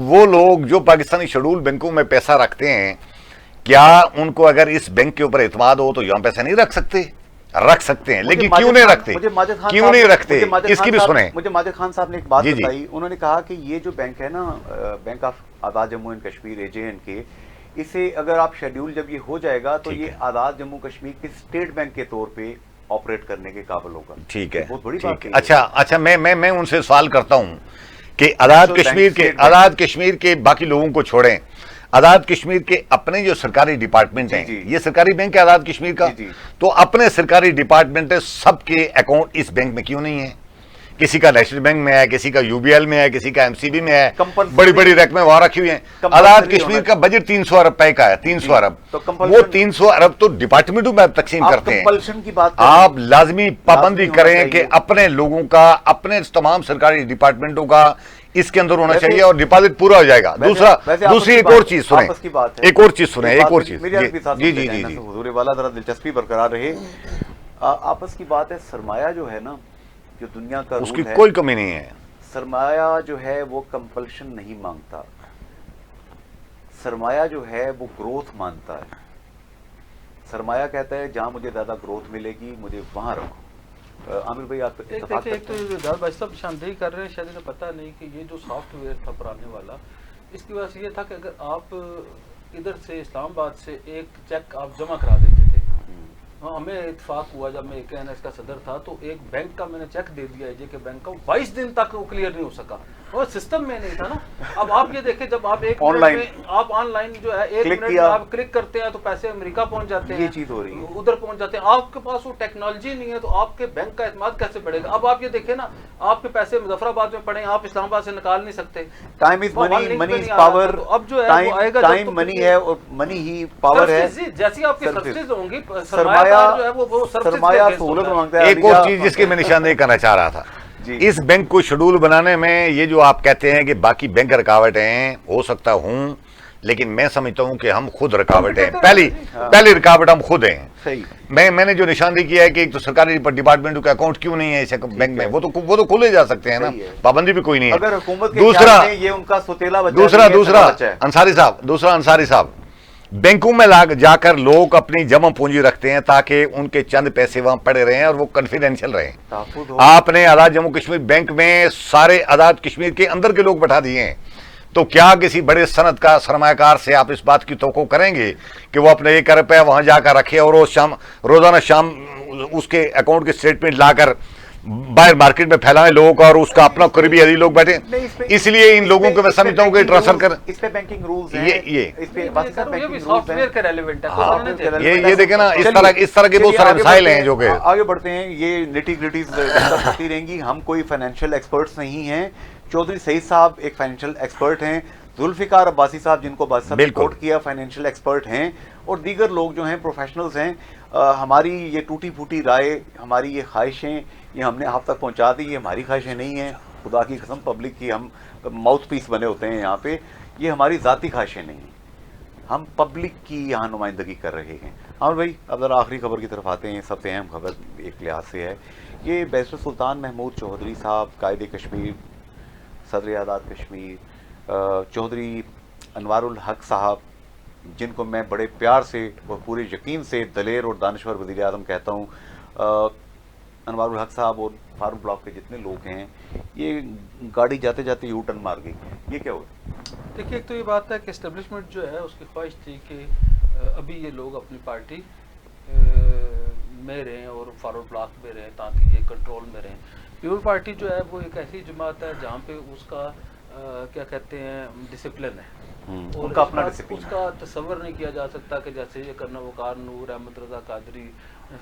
وہ لوگ جو پاکستانی شیڈول بینکوں میں پیسہ رکھتے ہیں، کیا ان کو اگر اس بینک کے اوپر اعتماد ہو تو یہاں پیسے نہیں رکھ سکتے؟ رکھ سکتے ہیں. لیکن کیوں نہیں رکھتے؟ اس کی بھی سنیں. مجھے ماجد خان صاحب نے ایک بات بتائی. انہوں نے کہا کہ یہ جو بینک ہے نا، bank of Azad Jammu and Kashmir JNK، اسے اگر آپ شیڈیول جب یہ ہو جائے گا تو یہ آزاد جموں کشمیر کے اسٹیٹ بینک کے طور پہ آپریٹ کرنے کے قابل ہوگا. ٹھیک ہے، بہت بڑی بات ہے. اچھا میں ان سے سوال کرتا ہوں کہ آزاد کشمیر کے باقی لوگوں کو چھوڑیں، آزاد کشمیر کے اپنے جو سرکاری ڈپارٹمنٹ ہیں، یہ سرکاری بینک ہے آزاد کشمیر کا، تو اپنے سرکاری ڈپارٹمنٹ سب کے اکاؤنٹ اس بینک میں کیوں نہیں ہے؟ کسی کا نیشنل بینک میں ہے، کسی کا UBL میں ہے، کسی کا MCB میں ہے، بڑی رقمیں وہاں رکھی ہوئی ہیں. آزاد کشمیر کا بجٹ 300 ارب روپے کا ہے. 300 ارب، وہ 300 ارب تو ڈپارٹمنٹوں میں تقسیم کرتے ہیں. آپ لازمی پابندی کریں کہ اپنے لوگوں کا، اپنے تمام سرکاری ڈپارٹمنٹوں کا اس کے اندر ہونا چاہیے اور ڈپازٹ پورا ہو جائے گا. دوسری ایک اور چیز سنیں. جی حضور والا ذرا دلچسپی برقرار رہے. آپس کی بات ہے. سرمایہ جو ہے نا، جو دنیا کا اس کی کوئی کمی نہیں ہے. سرمایہ جو ہے وہ کمپلشن نہیں مانگتا. سرمایہ جو ہے وہ گروتھ مانتا ہے. سرمایہ کہتا ہے جہاں مجھے زیادہ گروتھ ملے گی مجھے وہاں رکھو. عامر بھائی آپ اتفاق ایک تو داد بھائی صاحب شاندہی کر رہے ہیں، شاید انہیں پتہ نہیں کہ یہ جو سافٹ ویئر تھا پرانے والا، اس کی وجہ سے یہ تھا کہ اگر آپ ادھر سے اسلام آباد سے ایک چیک آپ جمع کرا دیتے تھے، ہمیں اتفاق ہوا جب میں KNS کا صدر تھا تو ایک بینک کا میں نے چیک دے دیا JK بینک کا، 22 دن تک وہ کلیئر نہیں ہو سکا اور سسٹم میں نہیں تھا نا. اب آپ یہ دیکھیں جب آپ ایک منٹ میں آپ آن لائن جو ہے 1 منٹ میں آپ کلک کرتے ہیں تو پیسے امریکہ پہنچ جاتے ہیں، یہ چیز ہو رہی ہے ادھر پہنچ جاتے ہیں. آپ کے پاس وہ ٹیکنالوجی نہیں ہے تو آپ کے بینک کا اعتماد کیسے بڑھے گا؟ اب آپ یہ دیکھیں نا، آپ کے پیسے مظفر آباد میں پڑے ہیں، آپ اسلام آباد سے نکال نہیں سکتے. Time is money, money is power. اب جو ہے وہ آئے گا، ٹائم منی ہے اور منی ہی پاور ہے. جیسی آپ کی سروسز ہوں گی، سرمایہ جو ہے وہ سرمایہ سہولت مانگتا ہے. ایک اور چیز جس کی میں نشاندہی کرنا چاہ رہا تھا، اس بینک کو شیڈول بنانے میں یہ جو آپ کہتے ہیں کہ باقی بینک رکاوٹ ہیں، ہو سکتا ہوں، لیکن میں سمجھتا ہوں کہ ہم خود رکاوٹ ہیں. پہلی رکاوٹ ہم خود ہیں. صحیح. میں نے جو نشاندہی کیا ہے کہ ایک تو سرکاری ڈپارٹمنٹوں کے اکاؤنٹ کیوں نہیں ہے اس بینک میں, وہ تو کھولے جا سکتے ہیں نا, پابندی بھی کوئی نہیں ہے. اگر حکومت کے خیال میں یہ ان کا ستیلا بچہ دوسرا انصاری صاحب بینکوں میں جا کر لوگ اپنی جمع پونجی رکھتے ہیں تاکہ ان کے چند پیسے وہاں پڑے رہیں اور وہ کنفیڈینشیل رہیں. آپ نے آزاد جموں کشمیر بینک میں سارے آزاد کشمیر کے اندر کے لوگ بٹھا دیے ہیں, تو کیا کسی بڑے صنعت کا سرمایہ کار سے آپ اس بات کی توقع کریں گے کہ وہ اپنے 1 ارب روپیہ وہاں جا کر رکھے اور روزانہ شام اس کے اکاؤنٹ کے اسٹیٹمنٹ لا کر باہر مارکیٹ میں پھیلائیں لوگ اور اس کا اپنا قریبی عزیز لوگ بیٹھے؟ اس لیے ان لوگوں کو میں سمجھتا ہوں کہ ٹرانسفر کر اس پہ بینکنگ رولز ہیں, یہ دیکھیں نا, اس طرح کے بہت سارے مسائل ہیں جو کہ آگے بڑھتے ہیں. یہ نٹی گریٹیز ہوتی رہیں گی. ہم کوئی فائنینشیل ایکسپرٹس نہیں ہیں. چودھری سعید صاحب ایک فائنینشیل ایکسپرٹ ہیں, ذوالفقار عباسی صاحب جن کو بادشاہ نے کوٹ کیا فائنینشیل ایکسپرٹ ہیں, اور دیگر لوگ جو ہیں پروفیشنلز ہیں. ہماری یہ ٹوٹی پھوٹی رائے, ہماری یہ خواہشیں یہ ہم نے آپ تک پہنچا دی. یہ ہماری خواہشیں نہیں ہیں, خدا کی قسم پبلک کی ہم ماؤتھ پیس بنے ہوتے ہیں یہاں پہ. یہ ہماری ذاتی خواہشیں نہیں ہیں, ہم پبلک کی یہاں نمائندگی کر رہے ہیں. اور بھائی اب ذرا آخری خبر کی طرف آتے ہیں. سب سے اہم خبر ایک لحاظ سے ہے, یہ بیرسٹر سلطان محمود چودھری صاحب قائد کشمیر, صدر آزاد کشمیر, چودھری انوار الحق صاحب, جن کو میں بڑے پیار سے اور پورے یقین سے دلیر اور دانشور وزیر اعظم کہتا ہوں. انوار الحق صاحب اور فاروق بلاک کے جتنے لوگ ہیں, یہ گاڑی جاتے جاتے یو ٹرن مار گئی. یہ کیا ہوا؟ دیکھیے, ایک تو یہ بات ہے کہ اسٹیبلشمنٹ جو ہے اس کی خواہش تھی کہ ابھی یہ لوگ اپنی پارٹی میں رہیں اور فاروق بلاک میں رہیں تاکہ یہ کنٹرول میں رہیں. پیپل پارٹی جو ہے وہ ایک ایسی جماعت ہے جہاں پہ اس کا کیا کہتے ہیں ڈسپلن ہے, اور اس کا تصور نہیں کیا جا سکتا کہ جیسے یہ کرنا وقار نور, احمد رضا قادری,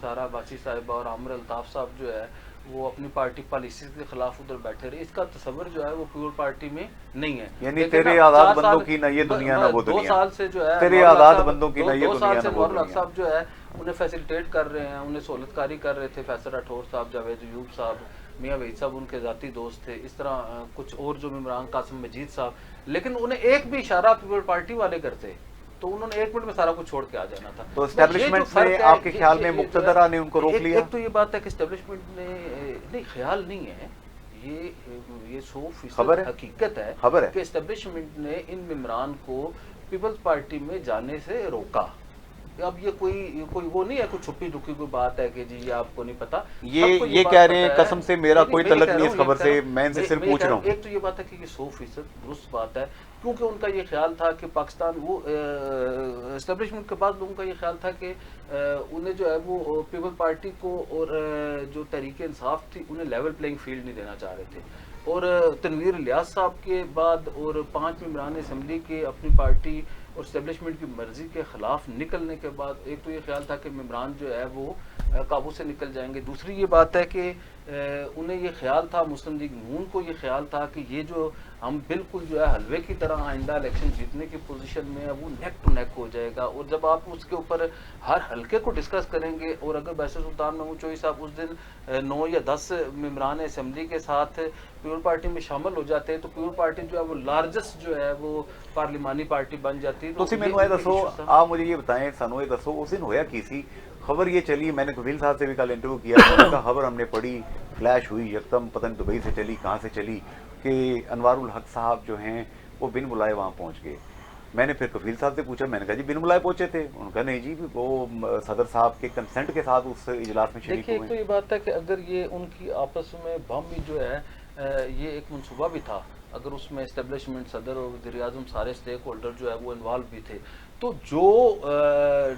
سارا عباسی صاحبہ اور عامر الطاف صاحب جو ہے وہ اپنی پارٹی پالیسیز کے خلاف ادھر بیٹھے رہے. اس کا تصور جو ہے وہ پیپل پارٹی میں نہیں ہے. یعنی تیرے آزاد بندوں کی نہ یہ دنیا نہ وہ دنیا. 2 سال سے جو ہے تیرے آزاد بندوں کی نہ یہ 2 سال دنیا سے نہ وہ انوار الحق دنیا. صاحب جو ہے انہیں فیسیلیٹیٹ کر رہے ہیں, انہیں سہولت کاری کر رہے تھے. فیصل راٹھور صاحب, جاوید ایوب صاحب, میاں وحید صاحب ان کے ذاتی دوست تھے. اس طرح کچھ اور جو ممبران, قاسم مجید صاحب, لیکن انہیں ایک بھی اشارہ پیپل پارٹی والے کرتے تو انہوں نے 1 منٹ میں سارا کچھ چھوڑ کے آ جانا تھا. تو اسٹیبلشمنٹ میں آپ کے خیال میں مقتدرہ نے ان کو روک لیا؟ ایک تو یہ بات ہے کہ اسٹیبلشمنٹ نے نہیں, خیال نہیں ہے, یہ 100% حقیقت ہے کہ اسٹیبلشمنٹ نے ان ممبران کو پیپلز پارٹی میں جانے سے روکا. اب یہ کوئی وہ نہیں ہے, کوئی چھپی چھپی کوئی بات ہے کہ جی یہ آپ کو نہیں پتا. یہ کہہ رہے ہیں قسم سے میرا کوئی تعلق نہیں اس خبر سے, میں ان سے صرف پوچھ رہا ہوں. ایک تو یہ بات ہے کہ یہ 100% درست بات ہے, کیونکہ ان کا یہ خیال تھا کہ پاکستان, وہ اسٹیبلشمنٹ کے بعد لوگوں کا یہ خیال تھا کہ انہیں جو ہے وہ پیپل پارٹی کو اور جو تحریک انصاف تھی انہیں لیول پلینگ فیلڈ نہیں دینا چاہ رہے تھے. اور تنویر الیاس صاحب کے بعد اور 5 ممبران اسمبلی کے اپنی پارٹی اور اسٹیبلشمنٹ کی مرضی کے خلاف نکلنے کے بعد ایک تو یہ خیال تھا کہ ممبران جو ہے وہ قابو سے نکل جائیں گے. دوسری یہ بات ہے کہ انہیں یہ خیال تھا, مسلم لیگ نون کو یہ خیال تھا کہ یہ جو ہم بالکل جو ہے حلوے کی طرح آئندہ الیکشن جیتنے کی پوزیشن میں ہے, وہ نیک ٹو نیک ہو جائے گا. اور جب آپ اس کے اوپر ہر حلقے کو ڈسکس کریں گے, اور اگر بیرسٹر سلطان محمود چودھری صاحب اس دن 9 یا 10 ممبران اسمبلی کے ساتھ پیپل پارٹی میں شامل ہو جاتے ہیں تو پیپل پارٹی جو ہے وہ لارجسٹ جو ہے وہ پارلیمانی پارٹی بن جاتی. تو مینوں یہ دسو, آپ مجھے یہ بتائیں, سانو یہ دسو اس دن ہویا کی سی؟ خبر یہ چلی, میں نے کفیل صاحب سے بھی کل انٹرویو کیا, ان کا خبر ہم نے پڑھی, فلیش ہوئی یکدم, پتہ نہیں دبئی سے چلی کہاں سے چلی, کہ انوار الحق صاحب جو ہیں وہ بن بلائے وہاں پہنچ گئے. میں نے پھر کفیل صاحب سے پوچھا, میں نے کہا جی بن بلائے پہنچے تھے؟ انہوں نے کہا نہیں جی, وہ صدر صاحب کے کنسنٹ کے ساتھ اس اجلاس میں شریک ہوئے. دیکھیے, ایک تو یہ بات ہے کہ اگر یہ ان کی آپس میں بم جو ہے یہ ایک منصوبہ بھی تھا, اگر اس میں اسٹیبلشمنٹ, صدر اور وزیر اعظم سارے اسٹیک ہولڈر جو ہے وہ انوالو بھی تھے, تو جو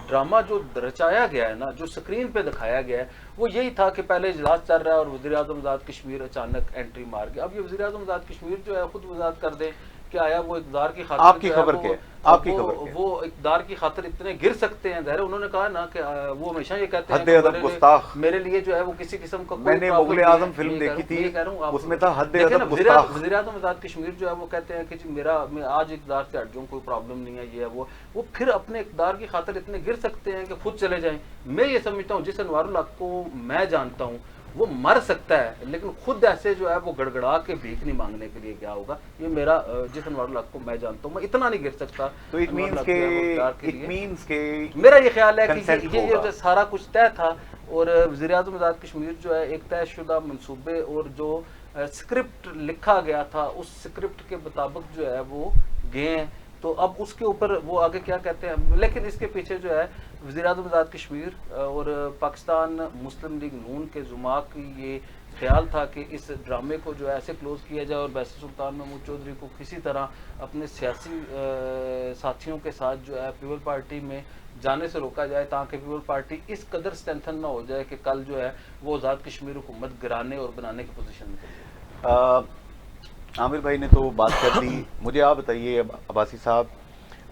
ڈرامہ جو رچایا گیا ہے نا, جو سکرین پہ دکھایا گیا ہے, وہ یہی تھا کہ پہلے اجلاس چل رہا ہے اور وزیر اعظم آزاد کشمیر اچانک انٹری مار گیا. اب یہ وزیر اعظم آزاد کشمیر جو ہے خود وضاحت کر دیں کہ آیا وہ اقتدار کی خاطر, آپ کی خبر کیا, آپ کی خبر کیا, وہ اقتدار کی خاطر اتنے گر سکتے ہیں؟ ظاہر انہوں نے کہا نا کہ وہ ہمیشہ یہ کہتے ہیں حد ادب گستاخ, میرے لیے جو ہے وہ کسی قسم کا, میں نے مغل اعظم فلم دیکھی تھی, اس میں تھا حد ادب گستاخ. وزیر اعظم آزاد کشمیر جو ہے وہ کہتے ہیں کہ جی میں آج اقتدار سے ہٹ جاؤں, کوئی پرابلم نہیں ہے, یہ ہے وہ پھر اپنے اقتدار کی خاطر اتنے گر سکتے ہیں کہ خود چلے جائیں. میں یہ سمجھتا ہوں جس انوار الحق کو میں جانتا ہوں وہ مر سکتا ہے لیکن خود ایسے جو ہے وہ گڑگڑا کے بھیک نہیں مانگنے کے لیے کیا ہوگا. یہ میرا جس انوار الحق کو میں جانتا ہوں, میں اتنا نہیں گر سکتا. تو اٹ مینس کہ میرا یہ خیال ہے کہ یہ سارا کچھ طے تھا, اور وزیر اعظم آزاد کشمیر جو ہے ایک طے شدہ منصوبے اور جو اسکرپٹ لکھا گیا تھا اس اسکرپٹ کے مطابق جو ہے وہ گئے ہیں. تو اب اس کے اوپر وہ آگے کیا کہتے ہیں, لیکن اس کے پیچھے جو ہے وزیر اعظم آزاد کشمیر اور پاکستان مسلم لیگ نون کے زعماء کی یہ خیال تھا کہ اس ڈرامے کو جو ہے ایسے کلوز کیا جائے اور بیسر سلطان محمود چودھری کو کسی طرح اپنے سیاسی ساتھیوں کے ساتھ جو ہے پیپل پارٹی میں جانے سے روکا جائے, تاکہ پیپل پارٹی اس قدر اسٹرینتھن نہ ہو جائے کہ کل جو ہے وہ آزاد کشمیر حکومت گرانے اور بنانے کی پوزیشن میں. عامر بھائی نے تو بات کر دی. مجھے آپ بتائیے عباسی صاحب,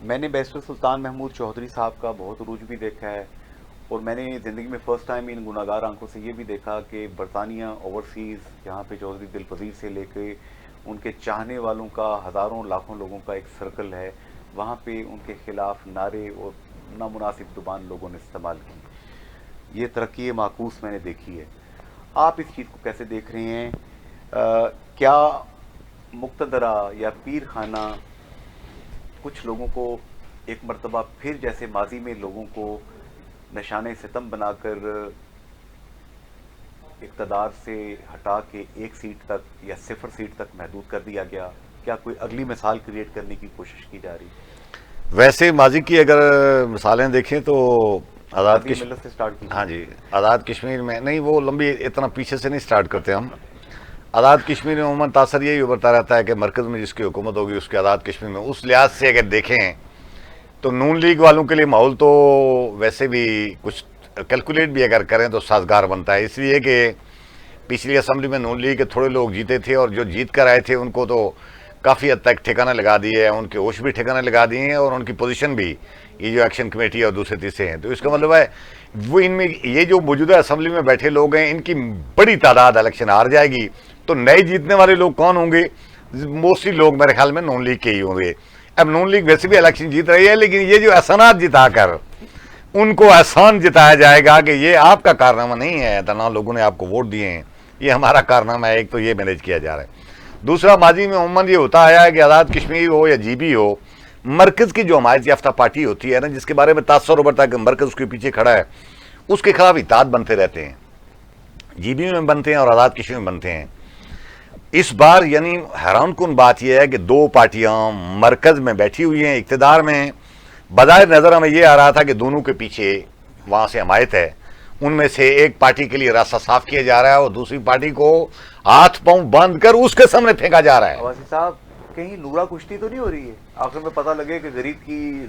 میں نے بیسر سلطان محمود چودھری صاحب کا بہت عروج بھی دیکھا ہے, اور میں نے زندگی میں فرسٹ ٹائم ان گناہگار آنکھوں سے یہ بھی دیکھا کہ برطانیہ اوورسیز جہاں پہ چودھری دلپذیر سے لے کے ان کے چاہنے والوں کا ہزاروں لاکھوں لوگوں کا ایک سرکل ہے, وہاں پہ ان کے خلاف نعرے اور نامناسب زبان لوگوں نے استعمال کی. یہ ترقی معکوس میں نے دیکھی ہے. آپ اس چیز کو کیسے دیکھ رہے ہیں؟ کیا مقتدرہ یا پیر خانہ کچھ لوگوں کو ایک مرتبہ پھر جیسے ماضی میں لوگوں کو نشانے ستم بنا کر اقتدار سے ہٹا کے 1 سیٹ تک یا 0 سیٹ تک محدود کر دیا گیا, کیا کوئی اگلی مثال کریٹ کرنے کی کوشش کی جا رہی ہے؟ ویسے ماضی کی اگر مثالیں دیکھیں تو آزاد کشمیر سے سٹارٹ کی. ہاں جی, آزاد کشمیر میں نہیں, وہ لمبی اتنا پیچھے سے نہیں سٹارٹ کرتے ہم. آزاد کشمیر میں عموماً تاثر یہی ابھرتا رہتا ہے کہ مرکز میں جس کی حکومت ہوگی اس کے آزاد کشمیر میں, اس لحاظ سے اگر دیکھیں تو نون لیگ والوں کے لیے ماحول تو ویسے بھی کچھ کیلکولیٹ بھی اگر کریں تو سازگار بنتا ہے, اس لیے کہ پچھلی اسمبلی میں نون لیگ کے تھوڑے لوگ جیتے تھے, اور جو جیت کر آئے تھے ان کو تو کافی حد تک ٹھکانا لگا دیے ہیں, ان کے ہوش بھی ٹھکانا لگا دیے ہیں, اور ان کی پوزیشن بھی یہ جو ایکشن کمیٹی اور دوسرے تیسرے ہیں. تو اس کا مطلب ہے وہ ان میں یہ جو موجودہ اسمبلی میں بیٹھے لوگ ہیں ان کی بڑی تعداد الیکشن ہار جائے گی, تو نئے جیتنے والے لوگ کون ہوں گے؟ موسٹلی لوگ میرے خیال میں نون لیگ کے ہی ہوں گے. اب نون لیگ ویسے بھی الیکشن جیت رہی ہے, لیکن یہ جو احسانات جتا کر ان کو احسان جتایا جائے گا کہ یہ آپ کا کارنامہ نہیں ہے, تنہا لوگوں نے آپ کو ووٹ دیے ہیں, یہ ہمارا کارنامہ ہے, ایک تو یہ مینیج کیا جا رہا ہے. دوسرا, ماضی میں عموماً یہ ہوتا آیا ہے کہ آزاد کشمیر ہو یا جی بی ہو, مرکز کی جو حمایت یافتہ پارٹی ہوتی ہے نا, جس کے بارے میں تاثر ابھرتا ہے کہ مرکز اس کے پیچھے کھڑا ہے, اس کے خلاف اطاعت بنتے رہتے ہیں. جی بی میں بنتے ہیں اور آزاد کشمیر میں بنتے ہیں. اس بار یعنی حیران کن بات یہ ہے کہ 2 پارٹیاں مرکز میں بیٹھی ہوئی ہیں, اقتدار میں. بظاہر نظر ہمیں یہ آ رہا تھا کہ دونوں کے پیچھے وہاں سے حمایت ہے, ان میں سے ایک پارٹی کے لیے راستہ صاف کیا جا رہا ہے اور دوسری پارٹی کو ہاتھ پاؤں باندھ کر اس کے سامنے پھینکا جا رہا ہے. عباسی صاحب, کہیں نورا کشتی تو نہیں ہو رہی ہے آخر میں پتہ لگے کہ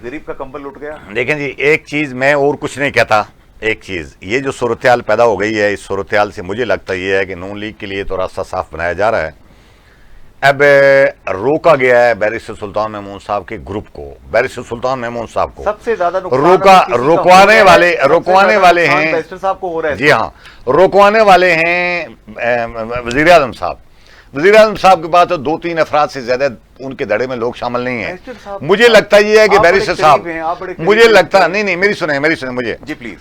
غریب کا کمبل لٹ گیا؟ دیکھیں جی, ایک چیز میں اور کچھ نہیں کہتا, ایک چیز یہ جو صورتحال پیدا ہو گئی ہے, اس صورتحال سے مجھے لگتا یہ ہے کہ نون لیگ کے لیے تو راستہ صاف بنایا جا رہا ہے. اب روکا گیا ہے بیرسٹر سلطان محمود صاحب کے گروپ کو, بیرسٹر سلطان محمود صاحب کو سب سے زیادہ رکوانے والے ہیں. بیرسٹر صاحب کو ہو رہا ہے, جی ہاں, رکوانے والے ہیں وزیر اعظم صاحب. وزیر اعظم صاحب کے بعد تو 2-3 افراد سے زیادہ ان کے دھڑے میں لوگ شامل نہیں ہیں. مجھے لگتا یہ ہے کہ بیرسٹر صاحب, مجھے لگتا نہیں, میری سنیں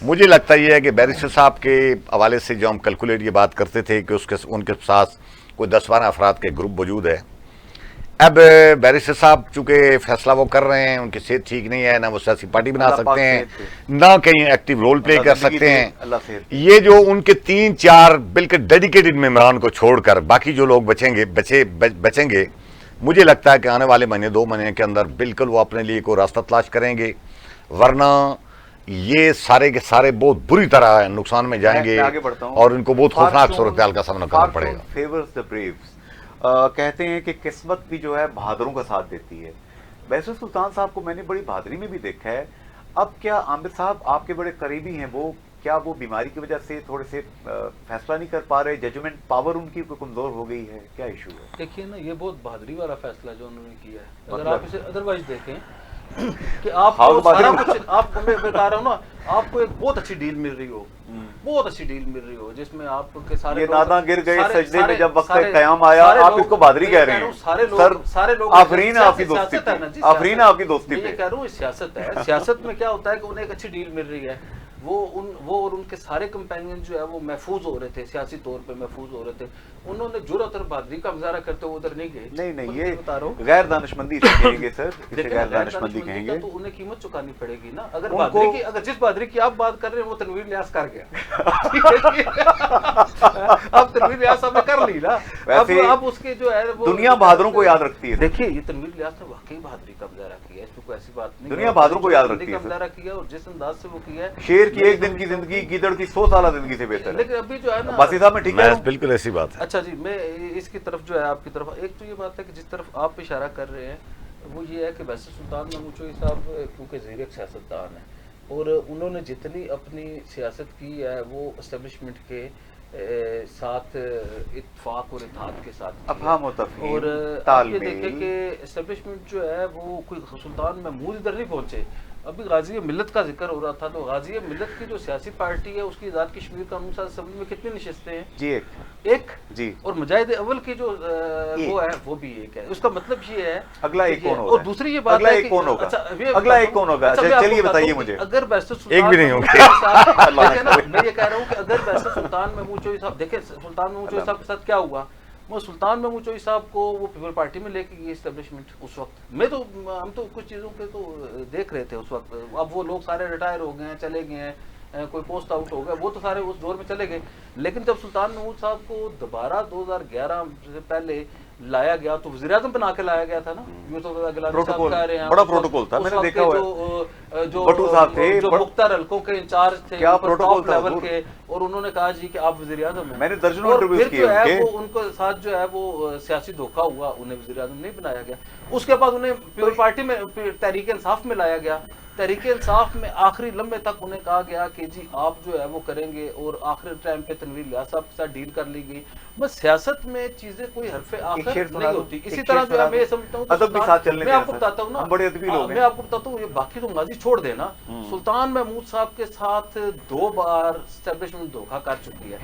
مجھے لگتا یہ ہے کہ بیرسٹر صاحب کے حوالے سے جو ہم کیلکولیٹ یہ بات کرتے تھے کہ ان کے ساتھ کوئی 10-12 افراد کے گروپ موجود ہے. اب بیرسٹر صاحب چونکہ فیصلہ وہ کر رہے ہیں, ان کی صحت ٹھیک نہیں ہے, نہ وہ سیاسی پارٹی بنا سکتے ہیں, نہ کہیں ایکٹیو رول پلے کر سکتے ہیں. یہ جو ان کے 3-4 بالکل ڈیڈیکیٹڈ ممبران کو چھوڑ کر باقی جو لوگ بچیں گے, مجھے لگتا ہے کہ آنے والے مہینے 2 مہینے کے اندر بالکل وہ اپنے لیے کوئی راستہ تلاش کریں گے, ورنہ یہ سارے کے سارے بہت بری طرح نقصان میں جائیں گے اور ان کو بہت خوفناک صورتحال کا سامنا کرنا پڑے گا. کہتے ہیں کہ قسمت بھی جو ہے بہادروں کا ساتھ دیتی ہے. بیرسٹر سلطان صاحب کو میں نے بڑی بہادری میں بھی دیکھا ہے. اب کیا عامر صاحب آپ کے بڑے قریبی ہیں, کیا وہ بیماری کی وجہ سے تھوڑے سے فیصلہ نہیں کر پا رہے, ججمنٹ پاور ان کی کمزور ہو گئی ہے, کیا ایشو ہے؟ دیکھیے نا, یہ بہت بہادری والا فیصلہ جو انہوں نے کیا ہے. اگر آپ اسے ادروائز دیکھیں کہ آپ کو سارا کچھ, آپ کو میں بتا رہا ہوں نا, آپ کو ایک بہت اچھی ڈیل مل رہی ہو, جس میں آپ کے سارے ناداں گر گئے سجدے میں جب وقت قیام آیا, آپ اس کو بہادری کہہ رہے ہیں. سارے لوگ آفرین ہے آپ کی دوستی پہ, آفرین ہے آپ کی دوستی پہ. یہ کہہ رہا ہوں سیاست ہے. سیاست میں کیا ہوتا ہے کہ انہیں ایک اچھی ڈیل مل رہی ہے, وہ اور ان کے سارے کمپینین جو ہے وہ محفوظ ہو رہے تھے، سیاسی طور پہ محفوظ ہو رہے تھے. انہوں نے جرأت اور بہادری کا مظاہرہ کرتے ہوئے ادھر نہیں گئے. نہیں یہ یہ بتا رہا ہوں غیر دانشمندی سے کہیں گے سر، اسے لیکن غیر غیر دانشمندی کہیں گے. تو انہیں قیمت چکانی پڑے گی نا. اگر ان بہادری کو- کی، اگر جس بہادری کی آپ بات کر رہے ہیں وہ تنویر الیاس کر گیا. اب تنویر الیاس صاحب نے کر لی نا. ویسے اب اس کے جو ہے وہ دنیا بہادروں کو یاد رکھتی ہے. دیکھیے یہ تنویر الیاس نے واقعی بہادری کا مظاہرہ کیا ہے، اس میں کوئی ایسی بات نہیں. دنیا بہادروں کو یاد بہادری رکھتی کا ہے سر. مظاہرہ کیا اور جس انداز سے وہ کیا ہے. شیر کی ایک دن کی زندگی گیدڑ کی 100 سالہ زندگی سے بہتر ہے. لیکن ابھی جو ہے نا باسی صاحب میں ٹھیک ہے. بالکل ایسی بات ہے. اچھا جی، میں اس کی طرف جو ہے آپ کی طرف ایک تو یہ بات ہے کہ جس طرف آپ اشارہ کر رہے ہیں وہ یہ ہے کہ ویسے سلطان محمود چوہی صاحب کیونکہ زیر ایک سیاستدان ہیں اور انہوں نے جتنی اپنی سیاست کی ہے وہ اسٹیبلشمنٹ کے ساتھ اتفاق اور اتحاد کے ساتھ کی ہے. افہام و تفہیم، اور آپ یہ دیکھیں تالمیل. کہ اسٹیبلشمنٹ جو ہے وہ کوئی سلطان محمود ادھر نہیں پہنچے. ابھی غازی ملت کا ذکر ہو رہا تھا تو غازی ملت کی جو سیاسی پارٹی ہے اس کی ذات کشمیر قانون ساز اسمبلی میں کتنی نشستیں ہیں؟ جی ایک. جی. اور مجاہد اول کی جو وہ ہے وہ بھی ایک ہے. اس کا مطلب یہ ہے اگلا ایک کون ہوگا؟ اور دوسری یہ بات اگلا ہے ایک کہ کون ہوگا؟ اچھا اگلا ایک کون ہوگا؟ چلیے بتائیے مجھے. اگر بیرسٹر سلطان ایک بھی نہیں ہوں گے. میں یہ کہہ رہا ہوں کہ اگر بیرسٹر سلطان محمود چوہی صاحب، دیکھیں سلطان محمود چوہی صاحب کے ساتھ کیا ہوا. وہ سلطان محمود چوہی صاحب کو وہ پیپل پارٹی میں لے کے گئی اسٹیبلشمنٹ اس وقت میں. تو ہم تو کچھ چیزوں کے تو دیکھ رہے تھے اس وقت. اب وہ لوگ سارے ریٹائر ہو گئے ہیں، چلے گئے ہیں، کوئی پوسٹ آؤٹ ہو گیا، وہ تو سارے اس دور میں چلے گئے. لیکن جب سلطان محمود صاحب کو دوبارہ 2011 سے پہلے لایا گیا تو وزیر اعظم بنا کے لایا گیا تھا نا. پروٹوکول بڑا پروٹوکول تھا، میں نے دیکھا ہوا ہے. بٹو صاحب تھے جو مختار حلقوں کے انچارج تھے کیا پروٹوکول تھا لیول کے، اور انہوں نے کہا جی کہ آپ وزیر اعظم ہیں. میں نے درجنوں اور انٹرویوز پھر کیے جو ہے ان کے. وہ ان کے ساتھ جو ہے وہ سیاسی دھوکہ ہوا، انہیں وزیر اعظم نہیں بنایا گیا. اس کے بعد انہیں پیپل پارٹی میں تحریک انصاف میں لایا گیا. تحریک انصاف میں آخری لمحے تک انہیں کہا گیا کہ جی آپ جو ہے وہ کریں گے، اور آخری ٹائم پہ تنویر الیاس صاحب کے ساتھ ڈیل کر لی گئی. بس سیاست میں چیزیں کوئی حرف آخر نہیں ہوتی. اسی طرح جو ہے میں یہ سمجھتا ہوں ادب بھی ساتھ چلنے میں آپ کو بتاتا ہوں نا، ہم بڑے ادبی لوگ ہیں. میں آپ کو بتاتا ہوں، یہ باقی تو ماضی چھوڑ دینا. سلطان محمود صاحب کے ساتھ 2 بار اسٹیبلشمنٹ دھوکہ کر چکی ہے.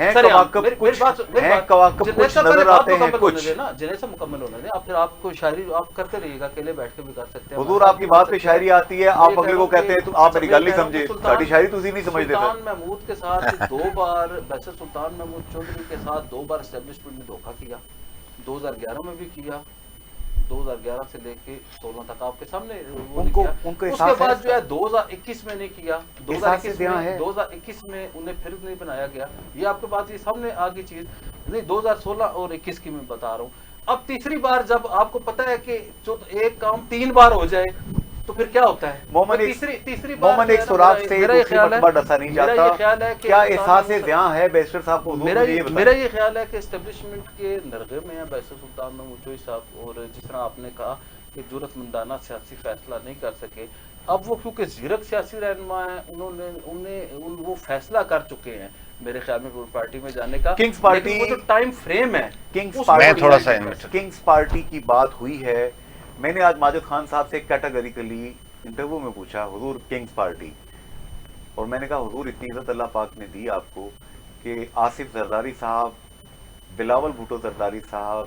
جنہیں سے مکمل ہونے دیں. آپ پھر آپ کو شاعری آپ کرتے رہیے گا، اکیلے بیٹھ کے بھی کر سکتے ہیں. حضور آپ کی بات پہ شاعری آتی ہے، آپ اگلے کو کہتے ہیں تو آپ میری گل نہیں سمجھے. ساڑھی شاعری تو نہیں سمجھتے. سلطان محمود کے ساتھ 2 بار، ویسے سلطان محمود چودھری کے ساتھ 2 بار اسٹیبلشمنٹ میں دھوکہ کیا. 2011 میں بھی کیا، 2011 سے لے کے 16 تک آپ کے سامنے ان کو اس کے بعد جو ہے 2021 میں نہیں کیا. 2021 میں انہیں پھر نہیں بنایا گیا. یہ آپ کے پاس یہ سامنے آگے چیز نہیں. 2016 اور 21 کی میں بتا رہا ہوں. اب تیسری بار جب آپ کو پتا ہے کہ جو ایک کام 3 بار ہو جائے تو پھر کیا ہوتا ہے. تیسری بار ایک سوراخ سے دوسری مرتبہ ڈسا نہیں جاتا. کیا احساس زیاں ہے بیرسٹر صاحب کو؟ میرا یہ خیال ہے کہ اسٹیبلشمنٹ کے نرغے میں ہیں بیرسٹر سلطان محمود چوہی صاحب. اور جس طرح آپ نے کہا کہ جرأت مندانہ سیاسی فیصلہ نہیں کر سکے، اب وہ کیونکہ زیرک سیاسی رہنما ہیں، وہ فیصلہ کر چکے ہیں میرے خیال میں پارٹی میں جانے کا. کنگز پارٹی وہ جو ٹائم فریم ہے، کنگز پارٹی کی بات ہوئی ہے. میں نے آج ماجد خان صاحب سے کیٹاگریکلی انٹرویو میں پوچھا، حضور کنگز پارٹی، اور میں نے کہا حضور اتنی عزت اللہ پاک نے دی آپ کو کہ آصف زرداری صاحب، بلاول بھٹو زرداری صاحب،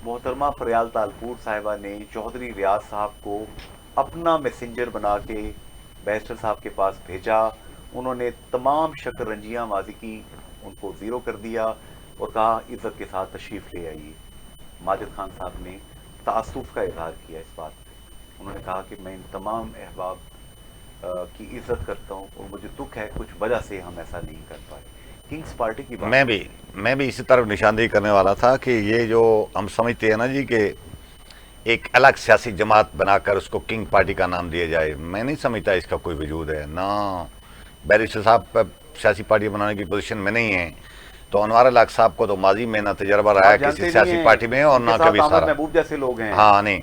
محترمہ فریال تالپور صاحبہ نے چودھری ریاض صاحب کو اپنا میسنجر بنا کے بیرسٹر صاحب کے پاس بھیجا. انہوں نے تمام شکر رنجیاں ماضی کی ان کو زیرو کر دیا اور کہا عزت کے ساتھ تشریف لے آئیے. ماجد خان صاحب نے تعصب کا اظہار کیا اس بات پہ. انہوں نے کہا کہ میں ان تمام احباب کی عزت کرتا ہوں اور مجھے دکھ ہے کچھ وجہ سے ہم ایسا نہیں کر پائے. کنگز پارٹی کی بات میں بھی اسی طرف نشاندہی کرنے والا تھا کہ یہ جو ہم سمجھتے ہیں نا جی کہ ایک الگ سیاسی جماعت بنا کر اس کو کنگ پارٹی کا نام دیا جائے، میں نہیں سمجھتا اس کا کوئی وجود ہے. نہ بیرسٹر صاحب سیاسی پارٹی بنانے کی پوزیشن میں نہیں ہیں، تو انوار الحق صاحب کو تو ماضی میں نہ تجربہ رہا ہے کسی سیاسی پارٹی میں اور نہ کبھی سارا. محبوب جیسے لوگ ہیں، ہاں نہیں،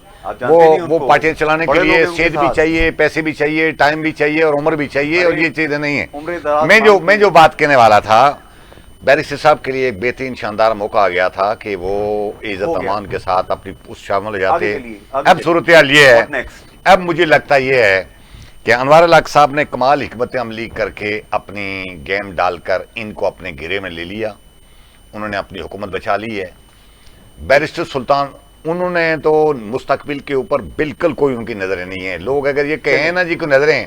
وہ پارٹیاں چلانے کے لیے صحت بھی چاہیے، پیسے بھی چاہیے، ٹائم بھی چاہیے اور عمر بھی چاہیے، اور یہ چیزیں نہیں ہیں. میں جو بات کہنے والا تھا، بیرسٹر صاحب کے لیے ایک بہترین شاندار موقع آ گیا تھا کہ وہ عزت امان کے ساتھ اپنی اس شامل ہو جاتے. اب صورتحال یہ ہے، اب مجھے لگتا یہ ہے کہ انوار الحق صاحب نے کمال حکمت عملی کر کے اپنی گیم ڈال کر ان کو اپنے گھیرے میں لے لیا. انہوں نے اپنی حکومت بچا لی ہے. بیرسٹر سلطان انہوں نے تو مستقبل کے اوپر بالکل کوئی ان کی نظریں نہیں ہیں. لوگ اگر یہ کہیں نا جی کوئی نظریں،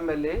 MLA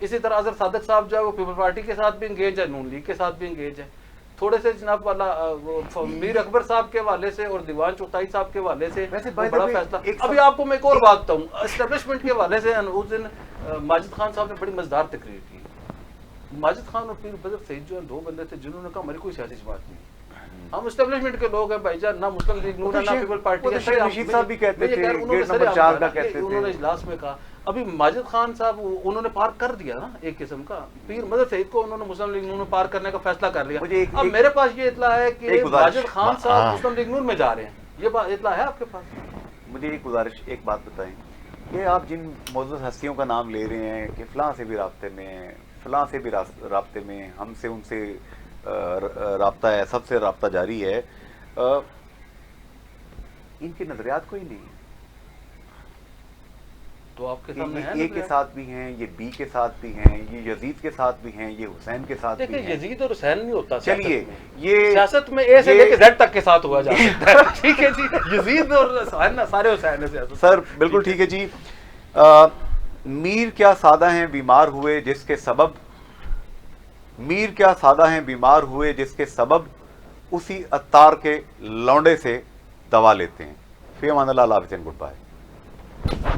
اسی طرح اظہر صادق صاحب جو ہے وہ پیپل پارٹی کے ساتھ بھی انگیج ہے, نون لیگ کے ساتھ بھی انگیج ہے. تھوڑے سے جناب والا میر اکبر صاحب کے حوالے سے اور دیوان چغتائی صاحب کے حوالے سے بڑا فیصلہ. ابھی آپ کو میں ایک اور بات بتاؤں, اسٹیبلشمنٹ کے حوالے سے اس دن ماجد خان صاحب نے بڑی مزیدار تقریر کی. ماجد خان اور پیر بدر سعید جو ہیں دو بندے تھے جنہوں نے کہا ہماری کوئی سیاسی جماعت نہیں, ہم اسٹیبلشمنٹ کے لوگ ہیں بھائی جان, نہ مسلم لیگ نون ہے نہ پیپل پارٹی ہے. شیخ رشید صاحب بھی کہتے تھے, گیٹ نمبر 4 کا کہتے تھے, انہوں نے اجلاس میں کہا. ابھی ماجد خان صاحب انہوں نے پار کر دیا نا ایک قسم کا, پیر مدر سعید کو انہوں نے مسلم لیگ نون میں پار کرنے کا فیصلہ کر لیا. اب میرے پاس یہ اطلاع ہے کہ ماجد خان صاحب مسلم لیگ نون میں جا رہے ہیں, یہ بات اطلاع ہے آپ کے پاس؟ مجھے ایک گزارش, ایک بات بتائیں کہ آپ جن معزز ہستیوں کا نام لے رہے ہیں کہ فلاں سے بھی رابطے میں ہیں, فلاں سے بھی رابطے میں, ہم سے ان سے رابطہ ہے, سب سے رابطہ جاری ہے, ان کے نظریات کوئی نہیں ہے. تو آپ کے سامنے اے کے ساتھ بھی ہیں, یہ بی کے ساتھ بھی ہیں, یہ یزید کے ساتھ بھی ہیں, یہ حسین کے ساتھ بھی ہیں. یزید اور حسین نہیں ہوتا. چلیے یہ سیاست میں اے سے لے کے زیڈ تک کے ساتھ ہوا جا سکتا ہے. ٹھیک ہے جی, یزید اور حسین سارے حسین ہیں سیاست. سر بالکل ٹھیک ہے جی. میر کیا سادہ ہیں بیمار ہوئے جس کے سبب, میر کیا سادہ ہیں بیمار ہوئے جس کے سبب اسی عطار کے لونڈے سے دوا لیتے ہیں. فی امان اللہ, اللہ حافظ, گڈ بائے.